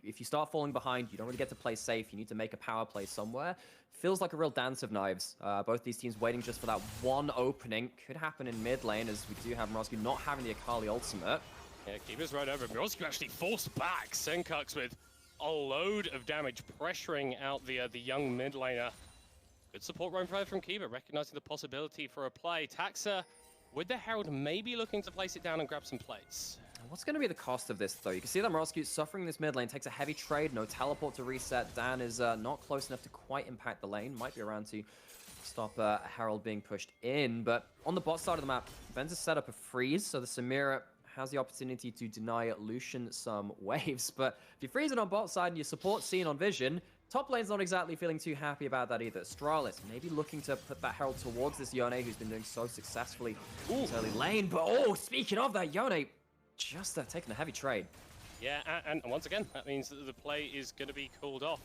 S9: if you start falling behind, you don't really get to play safe. You need to make a power play somewhere. Feels like a real dance of knives. Both these teams waiting just for that one opening. Could happen in mid lane, as we do have Morosky not having the Akali ultimate.
S8: Yeah, Keeper's right over. Morosky actually forced back Senkox with a load of damage, pressuring out the young mid laner. Good support run further from Kiba, recognizing the possibility for a play. Taxa, with the Herald, maybe looking to place it down and grab some plates.
S9: What's going to be the cost of this, though? You can see that Morosky suffering this mid lane, takes a heavy trade, no teleport to reset. Dan is not close enough to quite impact the lane. Might be around to stop Herald being pushed in. But on the bot side of the map, Ven's set up a freeze, so the Samira has the opportunity to deny Lucian some waves. But if you freeze it on bot side and you support Scene on Vision, top lane's not exactly feeling too happy about that either. Astralis maybe looking to put that Herald towards this Yone, who's been doing so successfully in this early lane. But speaking of that, Yone just taking a heavy trade.
S8: Yeah, and once again, that means that the play is going to be called off.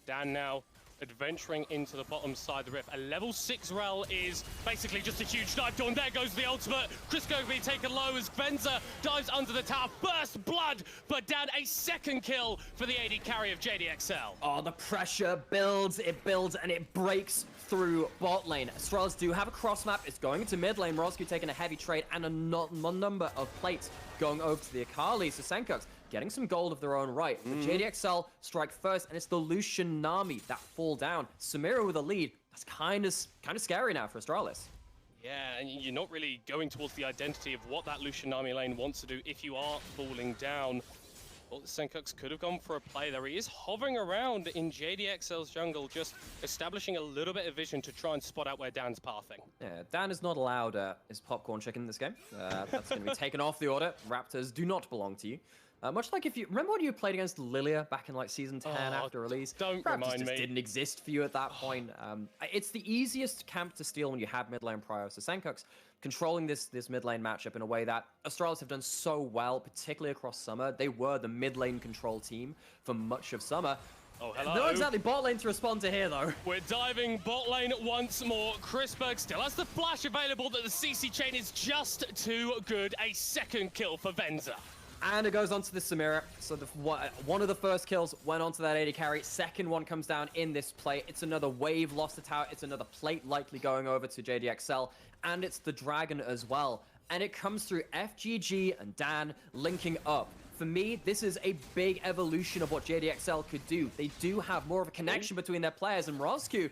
S8: Dan now adventuring into the bottom side of the rift. A level 6 rel is basically just a huge dive down. There goes the ultimate. Crisco being taken low as Venza dives under the tower. Burst blood, but Dan, a second kill for the AD carry of JDXL.
S9: Oh, the pressure builds, and it breaks through bot lane. Astralis do have a cross map. It's going into mid lane. Morosky taking a heavy trade and a number of plates going over to the Akali. So Senkox getting some gold of their own right. But JDXL strike first, and it's the Lucian Nami that fall down. Samira with a lead. That's kind of scary now for Astralis.
S8: Yeah, and you're not really going towards the identity of what that Lucian Nami lane wants to do if you are falling down. Well, Senkox could have gone for a play there. He is hovering around in JDXL's jungle, just establishing a little bit of vision to try and spot out where Dan's pathing.
S9: Yeah, Dan is not allowed his popcorn chicken in this game. That's going to be taken off the order. Raptors do not belong to you. Much like if you remember when you played against Lilia back in like season 10 after release.
S8: Don't
S9: Raptors
S8: remind
S9: just
S8: me.
S9: didn't exist for you at that point. It's the easiest camp to steal when you have mid lane prior. So Senkox controlling this mid lane matchup in a way that Astralis have done so well, particularly across summer. They were the mid lane control team for much of summer.
S8: Oh, hello.
S9: Not exactly bot lane to respond to here, though.
S8: We're diving bot lane once more. Chrisberg still has the flash available, that the CC chain is just too good. A second kill for Venza.
S9: And it goes onto the Samira. So one of the first kills went onto that AD carry. Second one comes down in this plate. It's another wave lost the tower. It's another plate likely going over to JDXL. And it's the Dragon as well. And it comes through FGG and Dan linking up. For me, this is a big evolution of what JDXL could do. They do have more of a connection between their players, and Morozku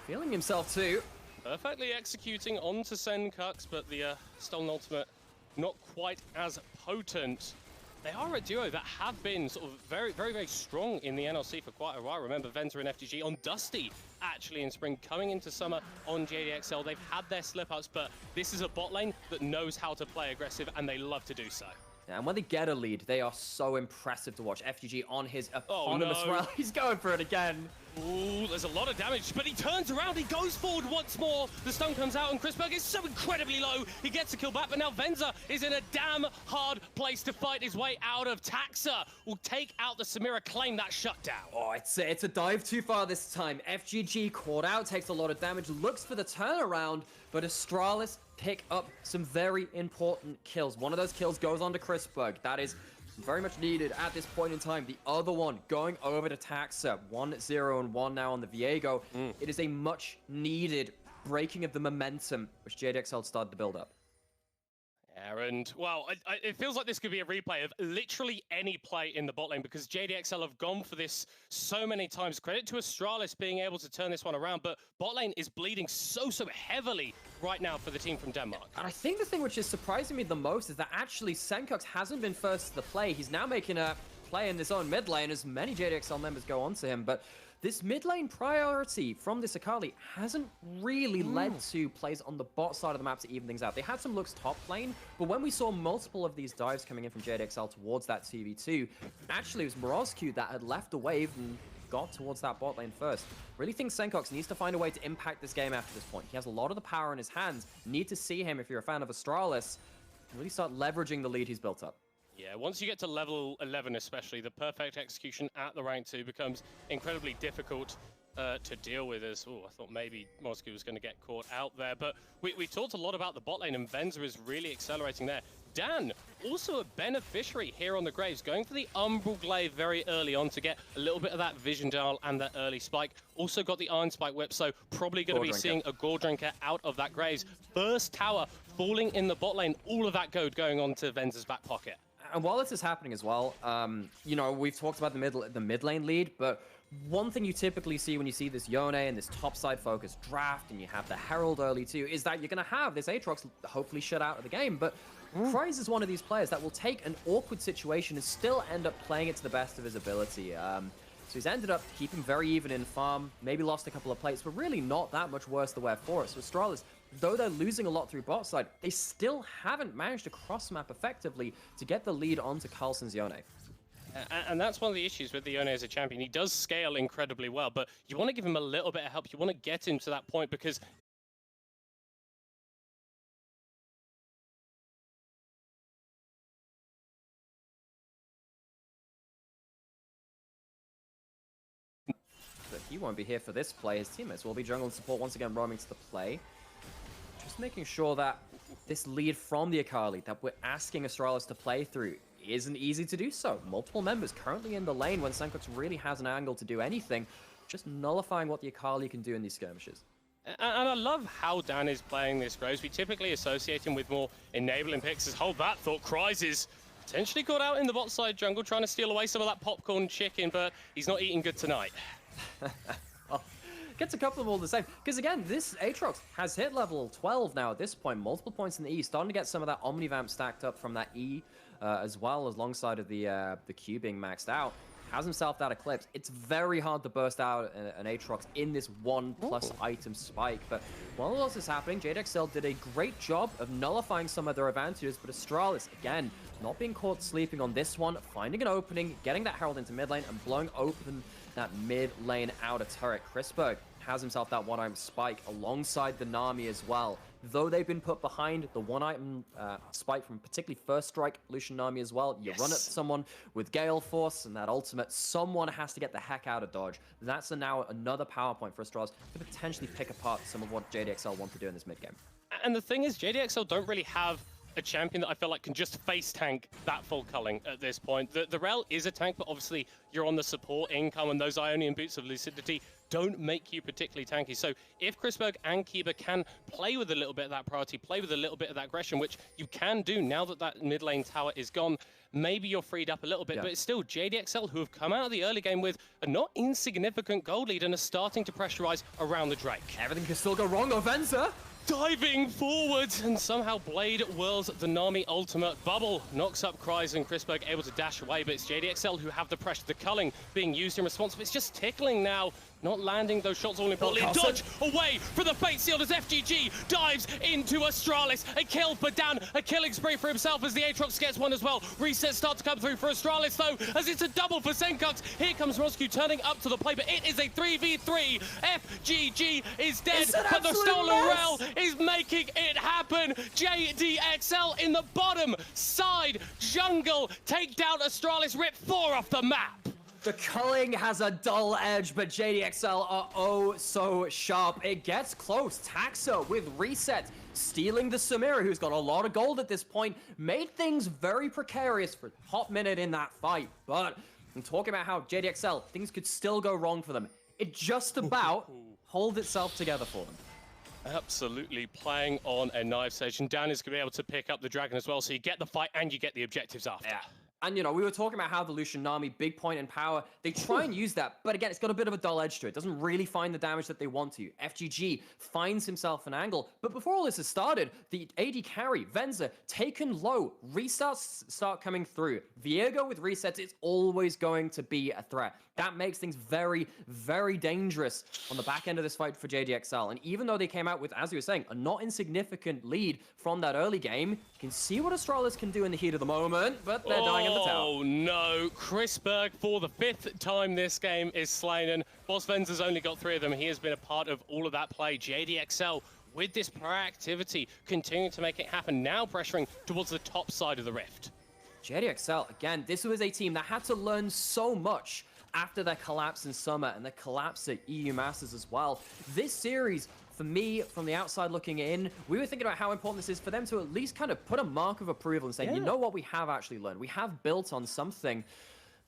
S9: feeling himself too.
S8: Perfectly executing onto Senkux, but the stolen ultimate not quite as potent. They are a duo that have been sort of very strong in the NLC for quite a while. Remember Venter and FGG on Dusty actually in spring, coming into summer on JDXL. They've had their slip-ups, but this is a bot lane that knows how to play aggressive, and they love to do so.
S9: Yeah, and when they get a lead, they are so impressive to watch. FGG on his eponymous rally. He's going for it again.
S8: Ooh, there's a lot of damage, but he turns around, he goes forward once more. The stone comes out, and Chrisberg is so incredibly low. He gets a kill back, but now Venza is in a damn hard place to fight his way out of. Taxa will take out the Samira, claim that shutdown.
S9: Oh, it's a dive too far this time. FGG caught out, takes a lot of damage, looks for the turnaround, but Astralis pick up some very important kills. One of those kills goes on to Chrisberg. That is very much needed at this point in time. The other one going over to Taxa. 1-0-1 now on the Viego. It is a much needed breaking of the momentum which JDXL started to build up.
S8: And, well, it feels like this could be a replay of literally any play in the bot lane, because JDXL have gone for this so many times. Credit to Astralis being able to turn this one around, but bot lane is bleeding so heavily right now for the team from Denmark.
S9: And I think the thing which is surprising me the most is that actually Senkux hasn't been first to the play. He's now making a play in this own mid lane as many JDXL members go on to him, but this mid lane priority from this Akali hasn't really led to plays on the bot side of the map to even things out. They had some looks top lane, but when we saw multiple of these dives coming in from JDXL towards that 2v2, actually it was Morozku that had left the wave and got towards that bot lane first. Really think Senkux needs to find a way to impact this game after this point. He has a lot of the power in his hands. Need to see him, if you're a fan of Astralis, really start leveraging the lead he's built up.
S8: Yeah, once you get to level 11 especially, the perfect execution at the rank 2 becomes incredibly difficult to deal with. As I thought maybe Morozku was going to get caught out there, but we talked a lot about the bot lane, and Venza is really accelerating there. Dan, also a beneficiary here on the Graves, going for the Umbral Glaive very early on to get a little bit of that Vision Dial and that early spike. Also got the Iron Spike Whip, so probably going to be seeing a Gore Drinker out of that Graves. First tower falling in the bot lane, all of that gold going on to Venza's back pocket.
S9: And while this is happening as well, you know, we've talked about the mid lane lead, but one thing you typically see when you see this Yone and this topside focused draft, and you have the Herald early too, is that you're going to have this Aatrox hopefully shut out of the game. But Kryze is one of these players that will take an awkward situation and still end up playing it to the best of his ability. So he's ended up keeping very even in farm, maybe lost a couple of plates, but really not that much worse the way for it. So Astralis, though they're losing a lot through bot side, they still haven't managed to cross map effectively to get the lead onto Carlson's Yone.
S8: And that's one of the issues with the Yone as a champion. He does scale incredibly well, but you want to give him a little bit of help. You want to get him to that point, because
S9: but he won't be here for this play. His teammates will be jungle and support once again roaming to the play. Just making sure that this lead from the Akali that we're asking Astralis to play through isn't easy to do so. Multiple members currently in the lane when Senkux really has an angle to do anything, just nullifying what the Akali can do in these skirmishes.
S8: And I love how Dan is playing this Graves. We typically associate him with more enabling picks. Hold that thought, Kryze is potentially caught out in the bot side jungle, trying to steal away some of that popcorn chicken, but he's not eating good tonight.
S9: Well, gets a couple of all the same. Because again, this Aatrox has hit level 12 now at this point. Multiple points in the E. Starting to get some of that Omnivamp stacked up from that E as well, as alongside of the Q being maxed out. Has himself that Eclipse. It's very hard to burst out an Aatrox in this 1+ item spike. But while all this is happening, JDXL did a great job of nullifying some of their advantages. But Astralis, again, not being caught sleeping on this one, finding an opening, getting that Herald into mid lane, and blowing open that mid lane outer turret. Chrisberg has himself that 1-item spike alongside the Nami as well. Though they've been put behind the 1-item spike from particularly First Strike Lucian Nami as well. You run at someone with Gale Force and that ultimate, someone has to get the heck out of dodge. That's now another power point for Astralis to potentially pick apart some of what JDXL want to do in this mid game.
S8: And the thing is, JDXL don't really have a champion that I feel like can just face tank that full culling at this point. The Rel is a tank, but obviously you're on the support income, and those Ionian Boots of Lucidity don't make you particularly tanky. So if Chrisberg and Kiba can play with a little bit of that priority, play with a little bit of that aggression, which you can do now that that mid lane tower is gone, maybe you're freed up a little bit, but it's still JDXL who have come out of the early game with a not insignificant gold lead and are starting to pressurize around the Drake.
S9: Everything can still go wrong, Venza.
S8: Diving forward, and somehow Blade whirls the Nami ultimate. Bubble knocks up Kryze, and Chrisberg able to dash away, but it's JDXL who have the pressure. The culling being used in response, but it's just tickling now. Not landing those shots all importantly. Dodge away from the fate sealed as FGG dives into Astralis. A kill for Dan, a killing spree for himself as the Aatrox gets one as well. Resets start to come through for Astralis though, as it's a double for Senkux. Here comes Roscu turning up to the play, but it is a 3v3. FGG is dead, but the stolen Rel is making it happen. JDXL in the bottom side jungle take down Astralis, rip 4 off the map.
S9: The culling has a dull edge, but JDXL are oh so sharp. It gets close. Taxa with reset, stealing the Samira, who's got a lot of gold at this point, made things very precarious for a hot minute in that fight. But I'm talking about how JDXL, things could still go wrong for them. It just about hold itself together for them.
S8: Absolutely playing on a knife edge, and Dan is going to be able to pick up the dragon as well, so you get the fight and you get the objectives after.
S9: Yeah. And, you know, we were talking about how the Lucian Nami, big point in power, they try and use that, but again, it's got a bit of a dull edge to it. Doesn't really find the damage that they want to. FGG finds himself an angle, but before all this has started, the AD carry, Venza, taken low, restarts start coming through. Viego with resets, it's always going to be a threat. That makes things very, very dangerous on the back end of this fight for JDXL. And even though they came out with, as you were saying, a not insignificant lead from that early game, you can see what Astralis can do in the heat of the moment, but they're dying in the tower.
S8: Oh no, Chrisberg for the 5th time this game is slain, and Boss Venza's only got 3 of them. He has been a part of all of that play. JDXL with this proactivity, continuing to make it happen, now pressuring towards the top side of the rift.
S9: JDXL, again, this was a team that had to learn so much after their collapse in summer and their collapse at EU Masters as well. This series, for me, from the outside looking in, we were thinking about how important this is for them to at least kind of put a mark of approval and say, you know what, we have actually learned. We have built on something.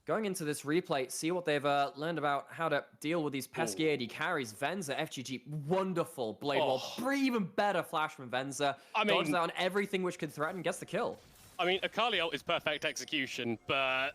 S9: Going into this replay, see what they've learned about how to deal with these pesky AD carries. Venza, FGG, wonderful Blade Wall. Even better flash from Venza. I mean, dodges out on everything which could threaten, gets the kill.
S8: I mean, Akali ult is perfect execution, but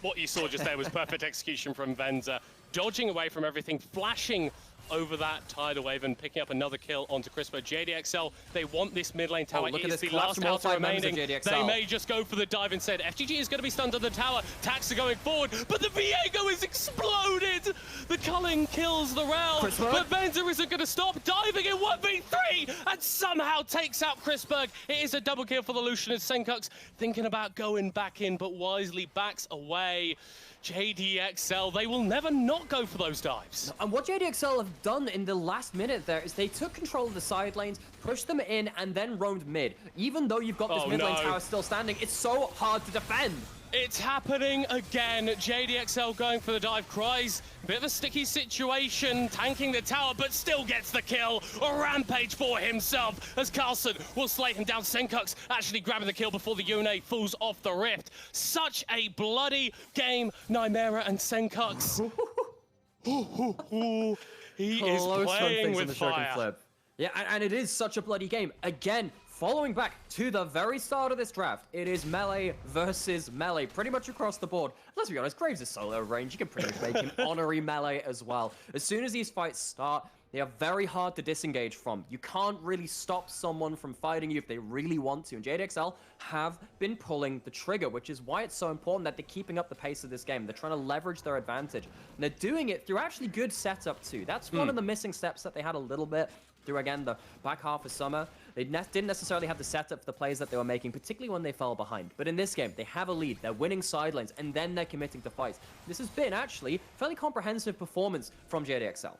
S8: what you saw just there was perfect execution from Venza. Dodging away from everything, flashing over that tidal wave and picking up another kill onto Crispo. JDXL, they want this mid lane tower.
S9: Look
S8: It
S9: at
S8: is
S9: this
S8: the last altar remaining.
S9: JDXL.
S8: They may just go for the dive instead. FGG is going to be stunned on the tower. Taxa going forward, but the Viego is exploded. The culling kills the Rel, but Venza isn't going to stop. Diving in 1v3 and somehow takes out Chrisberg. It is a double kill for the Lucian and Senkux, thinking about going back in, but wisely backs away. JDXL, they will never not go for those dives.
S9: And what JDXL have done in the last minute there is they took control of the side lanes, pushed them in, and then roamed mid. Even though you've got this mid lane tower still standing, it's so hard to defend.
S8: It's happening again. JDXL going for the dive. Kryze, bit of a sticky situation, tanking the tower, but still gets the kill. A rampage for himself as Carlson will slay him down. Senkux actually grabbing the kill before the Yone falls off the rift. Such a bloody game, Nymera and Senkux. He is playing with fire.
S9: Flip. Yeah, and it is such a bloody game. Again, following back to the very start of this draft, it is melee versus melee, pretty much across the board. Let's be honest, Graves is solo range. You can pretty much make him honorary melee as well. As soon as these fights start, they are very hard to disengage from. You can't really stop someone from fighting you if they really want to. And JDXL have been pulling the trigger, which is why it's so important that they're keeping up the pace of this game. They're trying to leverage their advantage. And they're doing it through actually good setup too. That's one of the missing steps that they had a little bit through, again, the back half of summer. They didn't necessarily have the setup for the plays that they were making, particularly when they fell behind. But in this game, they have a lead, they're winning side lanes, and then they're committing to fights. This has been, actually, a fairly comprehensive performance from JDXL.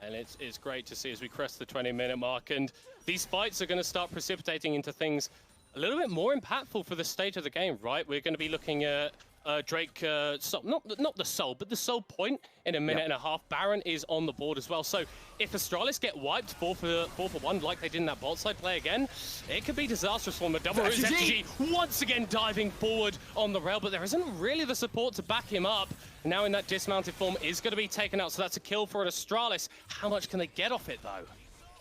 S8: And it's great to see as we crest the 20-minute mark, and these fights are going to start precipitating into things a little bit more impactful for the state of the game, right? We're going to be looking at Drake, not the soul, but the soul point in a minute and a half. Baron is on the board as well. So if Astralis get wiped 4 for 1 like they did in that bot side play again, it could be disastrous for them. Double FGG once again diving forward on the rail, but there isn't really the support to back him up. Now in that dismounted form is going to be taken out, so that's a kill for an Astralis. How much can they get off it though?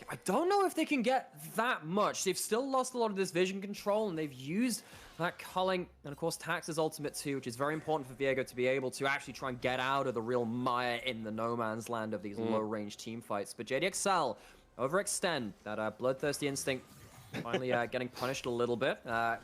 S9: I don't know if they can get that much. They've still lost a lot of this vision control, and they've used that culling, and of course Tax's ultimate too, which is very important for Viego to be able to actually try and get out of the real mire in the no man's land of these low-range team fights. But JDXL overextend, that bloodthirsty instinct finally getting punished a little bit.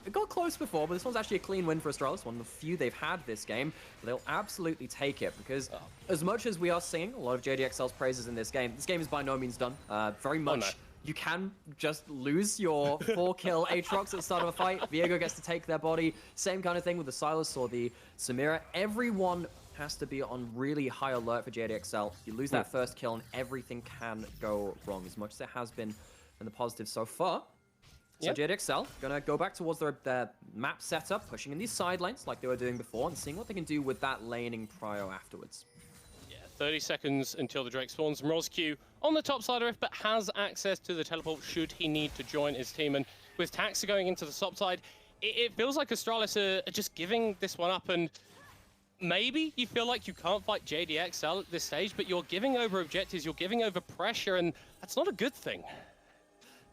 S9: It got close before, but this one's actually a clean win for Astralis, one of the few they've had this game. They'll absolutely take it, because as much as we are singing a lot of JDXL's praises in this game is by no means done. Very much, you can just lose your 4-kill Aatrox at the start of a fight. Viego gets to take their body. Same kind of thing with the Silas or the Samira. Everyone has to be on really high alert for JDXL. You lose that first kill and everything can go wrong, as much as it has been in the positive so far. So JDXL gonna go back towards their map setup, pushing in these side lanes like they were doing before, and seeing what they can do with that laning prio afterwards.
S8: Yeah, 30 seconds until the Drake spawns. Mrozq on the top side of it, but has access to the teleport should he need to join his team. And with Taxa going into the top side, it feels like Astralis are just giving this one up. And maybe you feel like you can't fight JDXL at this stage, but you're giving over objectives, you're giving over pressure, and that's not a good thing.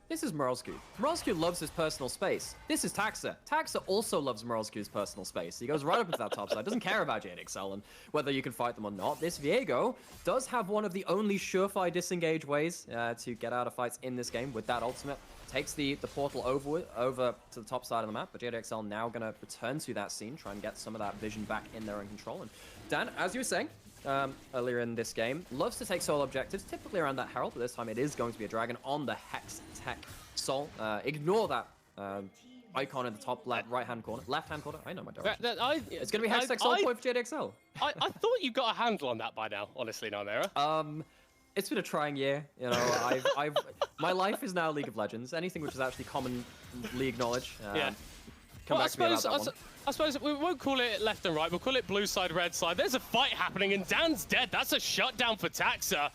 S9: This is Mrozq. Mrozq loves his personal space. This is Taxa. Taxa also loves Mrozq's personal space. He goes right up into that top side, doesn't care about JDXL and whether you can fight them or not. This Viego does have one of the only surefire disengage ways to get out of fights in this game with that ultimate. Takes the portal over to the top side of the map, but JDXL now going to return to that scene, try and get some of that vision back in their own control. And Dan, as you were saying, earlier in this game, loves to take solo objectives, typically around that Herald, but this time it is going to be a dragon on the Hex Tech Soul. Ignore that icon in the top right-hand corner. Left-hand corner? I know my direction. It's going to be Hex Tech Soul point for JDXL.
S8: I thought you got a handle on that by now, honestly, Nightmare.
S9: It's been a trying year, you know. My life is now League of Legends. Anything which is actually common League knowledge. Come back to me about that one.
S8: I suppose we won't call it left and right, we'll call it blue side, red side. There's a fight happening and Dan's dead. That's a shutdown for Taxa.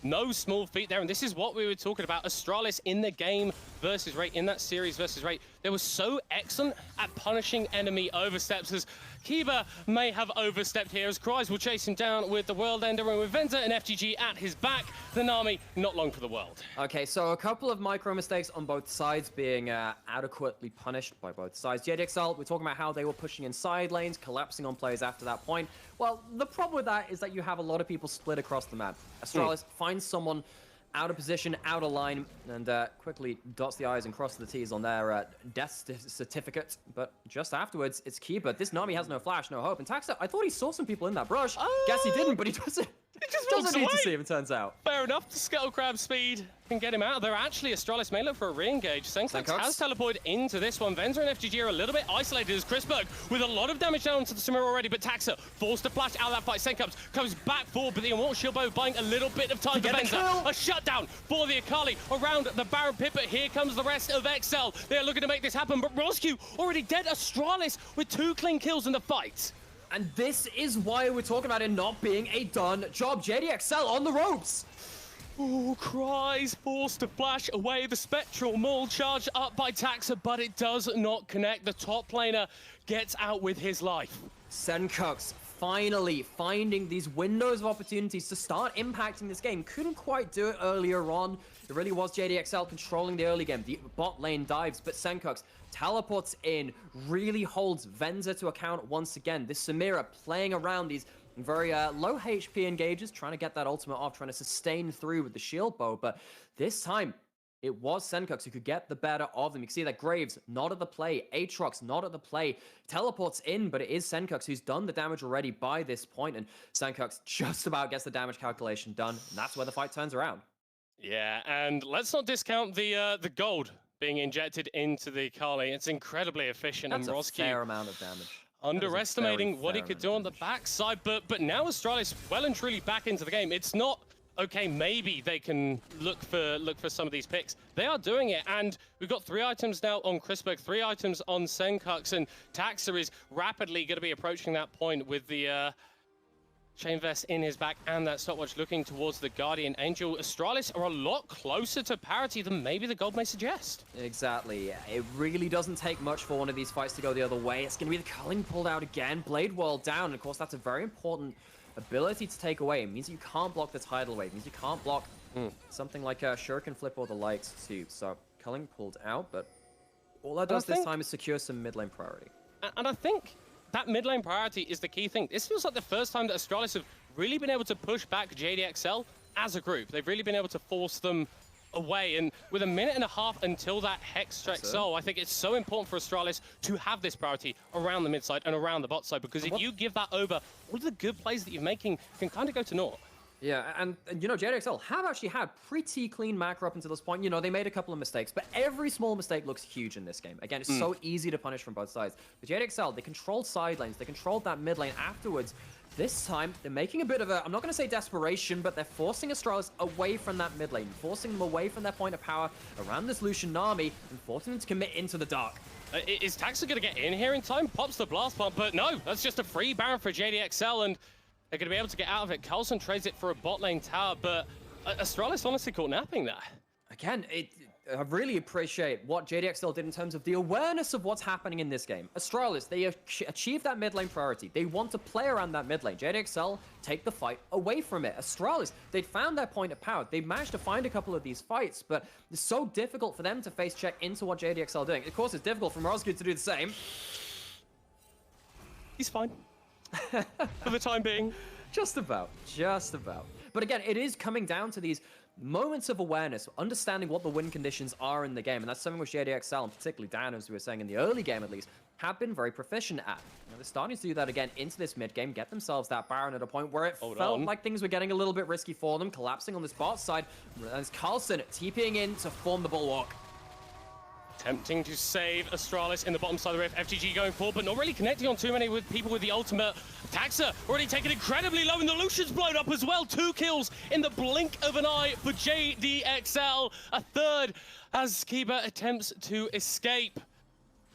S8: No small feat there, and this is what we were talking about. Astralis in the game versus Rate, in that series versus Rate, they were so excellent at punishing enemy oversteps, as Kiba may have overstepped here, as Cries will chase him down with the World Ender, and with Venza and FGG at his back, the Nami not long for the world.
S9: Okay, so a couple of micro mistakes on both sides being adequately punished by both sides. JDXL, we're talking about how they were pushing in side lanes, collapsing on players after that point. Well, the problem with that is that you have a lot of people split across the map. Astralis finds someone out of position, out of line, and quickly dots the I's and crosses the T's on their death certificate. But just afterwards, it's Kiba. This Nami has no flash, no hope. And Taxa, I thought he saw some people in that brush. Guess he didn't, but he doesn't.
S8: He just
S9: doesn't need to see him, it turns out.
S8: Fair enough, the Scuttle Crab speed can get him out. They're actually, Astralis may look for a re-engage. Senkox has teleported into this one. Venza and FGG are a little bit isolated as Chrisberg with a lot of damage down to the Samira already, but Taxa forced to flash out of that fight. Senkox comes back forward, but the Immortal Shield Bow buying a little bit of time for Venza. A shutdown for the Akali around the Baron Pit, but here comes the rest of XL. They're looking to make this happen, but Mrozq already dead. Astralis with 2 clean kills in the fight.
S9: And this is why we're talking about it not being a done job. JDXL on the ropes.
S8: Ooh, Cries forced to flash away the Spectral Maul, charged up by Taxa, but it does not connect. The top laner gets out with his life.
S9: Senkox finally finding these windows of opportunities to start impacting this game. Couldn't quite do it earlier on. It really was JDXL controlling the early game. The bot lane dives, but Senkox teleports in, really holds Venza to account once again. This Samira playing around these very low HP engages, trying to get that ultimate off, trying to sustain through with the shield bow. But this time, it was Senkox who could get the better of them. You can see that Graves not at the play, Aatrox not at the play, teleports in, but it is Senkox who's done the damage already by this point, and Senkox just about gets the damage calculation done, and that's where the fight turns around.
S8: Yeah, and let's not discount the gold being injected into the Kali. It's incredibly efficient.
S9: That's
S8: and
S9: a fair amount of damage.
S8: Underestimating what he could do on the backside, but now Astralis well and truly back into the game. It's not okay, maybe they can look for some of these picks. They are doing it, and we've got 3 items now on Chrisberg, 3 items on Senkux, and Taxa is rapidly going to be approaching that point with the chain vest in his back and that stopwatch looking towards the Guardian Angel. Astralis are a lot closer to parity than maybe the gold may suggest.
S9: Exactly. It really doesn't take much for one of these fights to go the other way. It's going to be the culling pulled out again, Blade Whirl down, and of course that's a very important ability to take away. It means you can't block the tidal wave. It means you can't block something like a Shuriken Flip or the likes too. So culling pulled out, but all that does this time is secure some mid lane priority.
S8: And I think that mid lane priority is the key thing. This feels like the first time that Astralis have really been able to push back JDXL as a group. They've really been able to force them away, and with a minute and a half until that Hex-Strike Soul, I think it's so important for Astralis to have this priority around the mid side and around the bot side, because if you give that over, all of the good plays that you're making can kind of go to naught.
S9: Yeah, and you know, JDXL have actually had pretty clean macro up until this point. You know, they made a couple of mistakes, but every small mistake looks huge in this game. Again, it's so easy to punish from both sides. But JDXL, they controlled side lanes, they controlled that mid lane afterwards. This time, they're making a bit of a, I'm not going to say desperation, but they're forcing Astralis away from that mid lane, forcing them away from their point of power around this Lucian Nami, and forcing them to commit into the dark.
S8: Is Taxa going to get in here in time? Pops the blast pump, but no, that's just a free Baron for JDXL, and they're going to be able to get out of it. Carlson trades it for a bot lane tower, but Astralis honestly caught napping there.
S9: Again, I really appreciate what JDXL did in terms of the awareness of what's happening in this game. Astralis, they achieved that mid lane priority. They want to play around that mid lane. JDXL take the fight away from it. Astralis, they'd found their point of power. They managed to find a couple of these fights, but it's so difficult for them to face check into what JDXL are doing. Of course, it's difficult for Morozku to do the same.
S8: He's fine. For the time being.
S9: Just about. But again, it is coming down to these moments of awareness, understanding what the win conditions are in the game, and that's something which JDXL, and particularly Dan, as we were saying in the early game at least, have been very proficient at. Now, they're starting to do that again into this mid game, get themselves that Baron at a point where it felt like things were getting a little bit risky for them, collapsing on this bot side, as Carlson TPing in to form the bulwark.
S8: Attempting to save Astralis in the bottom side of the rift. FTG going forward, but not really connecting on too many with people with the ultimate. Taxa already taken incredibly low, and the Lucian's blown up as well. 2 kills in the blink of an eye for JDXL. A third as Kiba attempts to escape.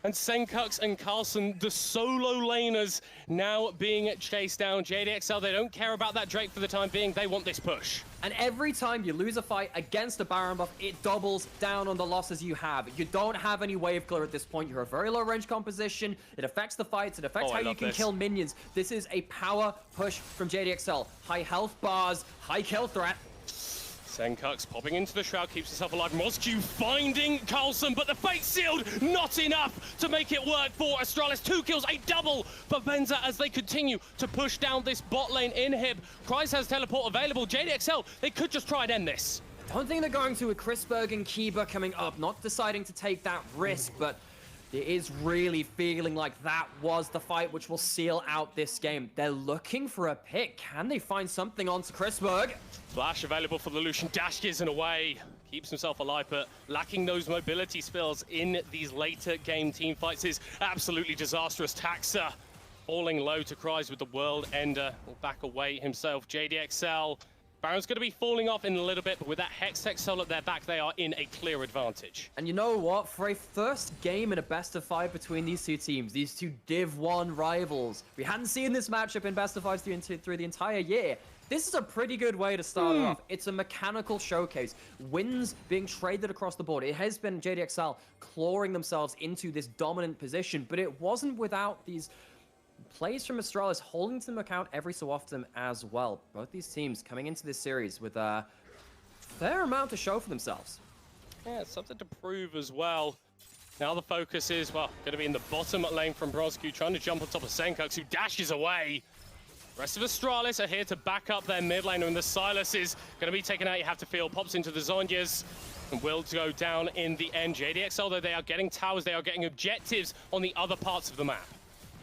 S8: And Senkux and Carlson, the solo laners, now being chased down. JDXL, they don't care about that Drake for the time being. They want this push.
S9: And every time you lose a fight against a Baron buff, it doubles down on the losses you have. You don't have any wave clear at this point. You're a very low range composition. It affects the fights. It affects how you can kill minions. This is a power push from JDXL. High health bars, high kill threat.
S8: Senkux popping into the shroud, keeps himself alive. Mosque finding Carlson, but the fate sealed, not enough to make it work for Astralis. 2 kills, a double for Benza as they continue to push down this bot lane inhib. Kreis has teleport available. JDXL, they could just try and end this.
S9: I don't think they're going to with Chrisberg and Kiba coming up, not deciding to take that risk, but it is really feeling like that was the fight which will seal out this game. They're looking for a pick. Can they find something onto Chrisberg?
S8: Flash available for the Lucian. Dash isn't away. Keeps himself alive, but lacking those mobility spells in these later game team fights is absolutely disastrous. Taxa falling low to Kreis with the World Ender. Will back away himself. JDXL. Baron's going to be falling off in a little bit, but with that Hex-Tech Soul at their back, they are in a clear advantage.
S9: And you know what? For a first game in a best-of-5 between these two teams, these two Div 1 rivals, we hadn't seen this matchup in best-of-5s through the entire year. This is a pretty good way to start it off. It's a mechanical showcase. Wins being traded across the board. It has been JDXL clawing themselves into this dominant position, but it wasn't without these plays from Astralis holding to them account every so often as well. Both these teams coming into this series with a fair amount to show for themselves.
S8: Yeah, something to prove as well. Now the focus is, well, going to be in the bottom lane from Broscu, trying to jump on top of Senkux, who dashes away. Rest of Astralis are here to back up their mid laner, and the Silas is going to be taken out. You have to feel, pops into the Zonyas, and will go down in the end. JDXL, though, they are getting towers, they are getting objectives on the other parts of the map.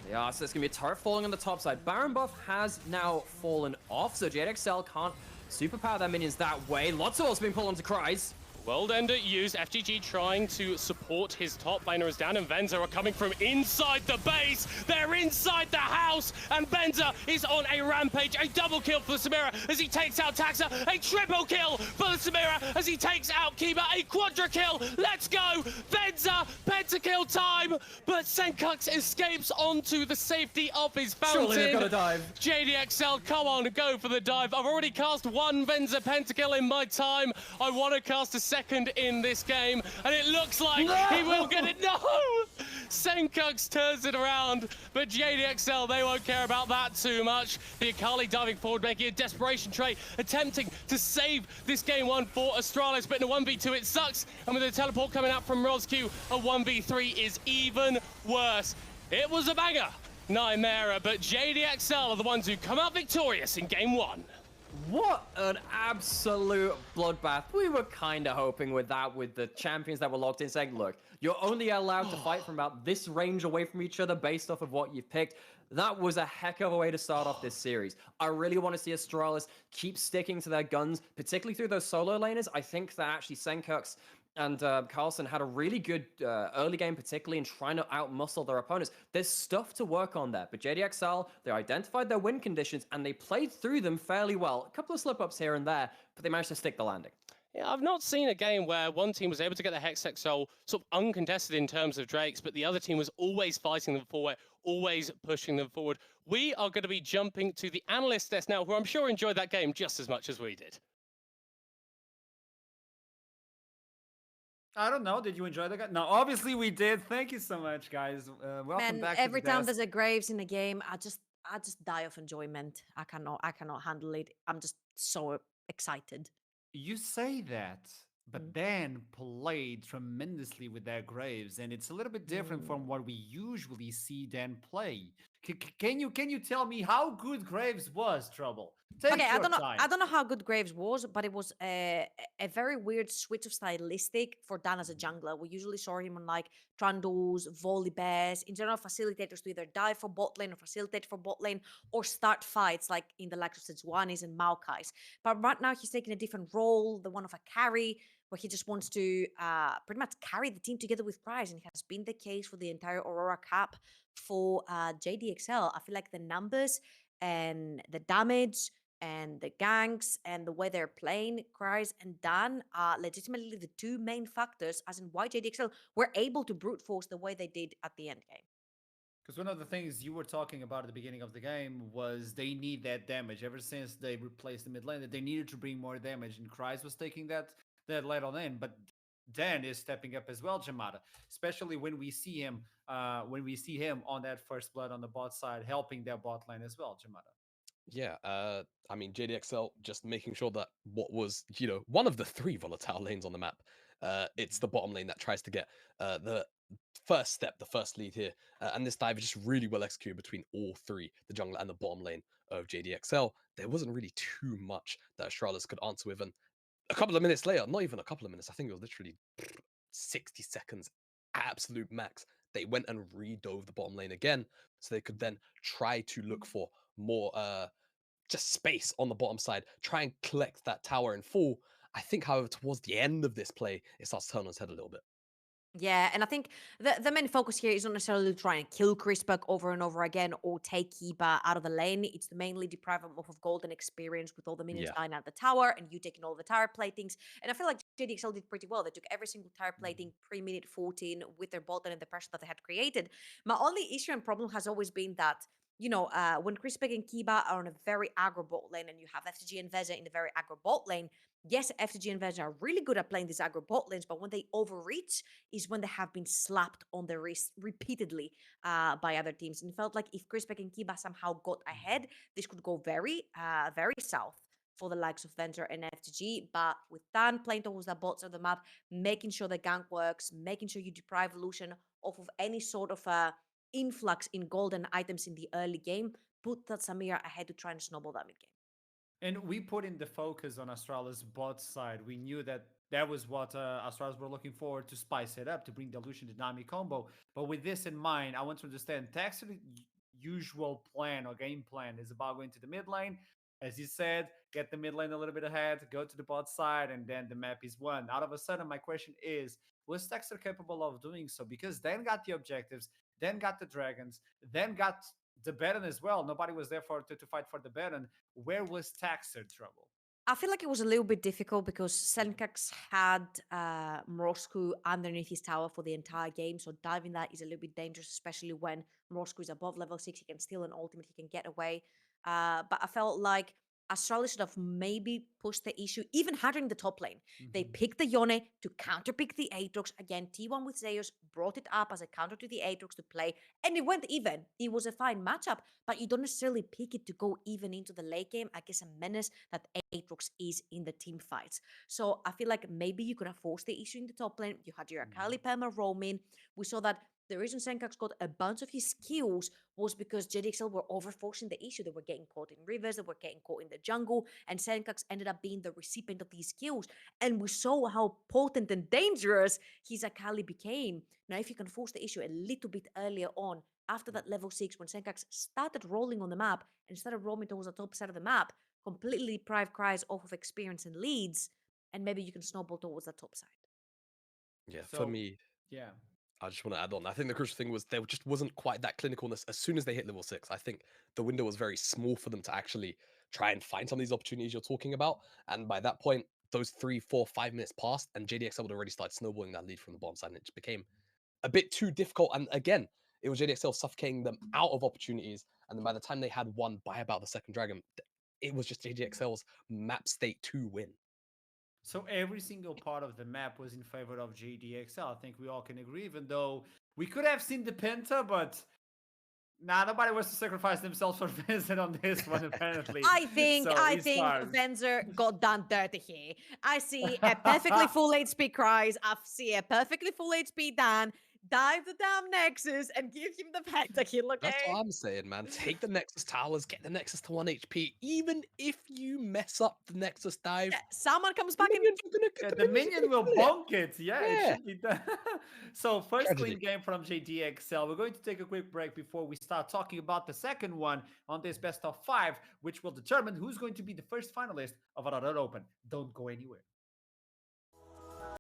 S9: Yeah, so there's going to be a turret falling on the top side. Baron buff has now fallen off, so JDXL can't superpower their minions that way. Lots of ults being pulled onto Kreis.
S8: World Ender used, FGG trying to support his top laner as Dan and Venza are coming from inside the base. They're inside the house, and Venza is on a rampage. A double kill for Samira as he takes out Taxa. A triple kill for Samira as he takes out Kiba. A quadra kill. Let's go. Venza, pentakill time. But Senkux escapes onto the safety of his fountain.
S9: Surely they've got to dive.
S8: JDXL, come on, go for the dive. I've already cast one Venza pentakill in my time. I want to cast a second in this game, and it looks like he will get it. No! Senkux turns it around, but JDXL, they won't care about that too much. The Akali diving forward, making a desperation trade, attempting to save this game one for Astralis, but in a 1v2 it sucks, and with the teleport coming out from Rosq, a 1v3 is even worse. It was a banger, Nightmare, but JDXL are the ones who come out victorious in game one.
S9: What an absolute bloodbath. We were kind of hoping with that, with the champions that were locked in, saying, look, you're only allowed to fight from about this range away from each other based off of what you've picked. That was a heck of a way to start off this series. I really want to see Astralis keep sticking to their guns, particularly through those solo laners. I think that actually Senkux and Carlson had a really good early game, particularly in trying to outmuscle their opponents. There's stuff to work on there, but JDXL, they identified their win conditions and they played through them fairly well. A couple of slip-ups here and there, but they managed to stick the landing.
S8: Yeah, I've not seen a game where one team was able to get the Hextech Soul sort of uncontested in terms of Drakes, but the other team was always fighting them forward, always pushing them forward. We are going to be jumping to the Analyst Desk now, who I'm sure enjoyed that game just as much as we did.
S1: I don't know. Did you enjoy the game? No, obviously we did. Thank you so much, guys. Welcome
S2: Man,
S1: back.
S2: every
S1: to the
S2: time
S1: desk.
S2: there's a Graves in a game, I just die of enjoyment. I cannot handle it. I'm just so excited.
S1: You say that, but Dan played tremendously with their Graves, and it's a little bit different from what we usually see Dan play. Can you tell me how good Graves was, Trouble? Take
S2: Okay,
S1: your time.
S2: I don't know how good Graves was, but it was a very weird switch of stylistic for Dan as a jungler. We usually saw him on like Trundles, Volibears, in general facilitators to either dive for bot lane or facilitate for bot lane or start fights like in the likes of Sejuani's and Maokai's. But right now he's taking a different role, the one of a carry, where he just wants to pretty much carry the team together with Prize, and it has been the case for the entire Aurora Cup for JDXL. I feel like the numbers and the damage and the ganks and the way they're playing, Cries and Dan are legitimately the two main factors as in why JDXL were able to brute force the way they did at the end game.
S1: Because one of the things you were talking about at the beginning of the game was they need that damage. Ever since they replaced the mid lane, that they needed to bring more damage, and Cries was taking that lead on in. But Dan is stepping up as well, Jamada. Especially when we see him on that first blood on the bot side, helping their bot lane as well, Jamada.
S3: Yeah, I mean, JDXL just making sure that what was, one of the three volatile lanes on the map, it's the bottom lane that tries to get the first step, the first lead here. And this dive is just really well executed between all three, the jungler and the bottom lane of JDXL. There wasn't really too much that Astralis could answer with. And a couple of minutes later, not even a couple of minutes, I think it was literally 60 seconds, absolute max, they went and redove the bottom lane again, so they could then try to look for more just space on the bottom side, try and collect that tower in full. I think, however, towards the end of this play, it starts to turn on its head a little bit.
S2: Yeah, and I think the main focus here is not necessarily to try and kill Crispbuck over and over again or take Kiba out of the lane. It's to mainly deprive him of golden experience with all the minions dying at the tower and you taking all the tower platings. And I feel like JDXL did pretty well. They took every single tower plating pre-minute 14 with their bot lane and the pressure that they had created. My only issue and problem has always been that, when Crispbuck and Kiba are on a very aggro bot lane and you have FTG and Veza in the very aggro bot lane, yes, FTG and Veza are really good at playing these aggro bot lanes, but when they overreach is when they have been slapped on the wrist repeatedly by other teams. And it felt like if Crispbuck and Kiba somehow got ahead, this could go very, very south for the likes of Venture and FTG. But with Dan playing towards the bots of the map, making sure the gank works, making sure you deprive Lucian off of any sort of influx in golden items in the early game, put that Samira ahead to try and snowball that mid game.
S1: And we put in the focus on Astralis bot side. We knew that was what Astralis were looking forward to spice it up, to bring the Lucian dynamic combo. But with this in mind, I want to understand, Tax's usual plan or game plan is about going to the mid lane, As you said, get the mid lane a little bit ahead, go to the bot side, and then the map is won. Out of a sudden, my question is, was Texter capable of doing so? Because then got the objectives, then got the dragons, then got the Baron as well. Nobody was there to fight for the Baron. Where was Texter trouble?
S2: I feel like it was a little bit difficult because Senkax had Morosku underneath his tower for the entire game, so diving that is a little bit dangerous, especially when Morosku is above level 6. He can steal an ultimate, he can get away. But I felt like Astralis should have maybe pushed the issue even harder in the top lane. They picked the Yone to counterpick the Aatrox. Again, T1 with Zeus brought it up as a counter to the Aatrox to play, and it went even. It was a fine matchup, but you don't necessarily pick it to go even into the late game against a menace that Aatrox is in the team fights. So I feel like maybe you could have forced the issue in the top lane. You had your Akali Pema roaming. We saw that the reason Senkax got a bunch of his kills was because JDXL were overforcing the issue. They were getting caught in rivers, they were getting caught in the jungle, and Senkax ended up being the recipient of these kills. And we saw how potent and dangerous his Akali became. Now, if you can force the issue a little bit earlier on, after that level 6, when Senkax started rolling on the map and started roaming towards the top side of the map, completely deprive Cries off of experience and leads, and maybe you can snowball towards the top side.
S3: Yeah,
S1: So,
S3: for me,
S1: yeah.
S3: I just want to add on. I think the crucial thing was there just wasn't quite that clinicalness as soon as they hit level 6. I think the window was very small for them to actually try and find some of these opportunities you're talking about. And by that point, those 3, 4, 5 minutes passed, and JDXL had already started snowballing that lead from the bottom side, and it just became a bit too difficult. And again, it was JDXL suffocating them out of opportunities. And then by the time they had won by about the second dragon, it was just JDXL's map state to win.
S1: So every single part of the map was in favor of JDXL. I think we all can agree, even though we could have seen the Penta, but nobody was to sacrifice themselves for Vincent on this one, apparently.
S2: I think
S1: So he stars.
S2: Venzer got done dirty here. I see a perfectly full HP Cries. I see a perfectly full HP Dan. Dive the damn Nexus and give him the pentakill, okay?
S3: That's what I'm saying, man. Take the Nexus towers, get the Nexus to 1 HP. Even if you mess up the Nexus dive,
S2: Yeah, someone comes back and
S1: the minion will bonk it. Yeah,
S3: Yeah.
S1: it should be done. So first
S3: Tragedy.
S1: clean game from JDXL. We're going to take a quick break before we start talking about the second one on this best of 5, which will determine who's going to be the first finalist of Aurora Open. Don't go anywhere.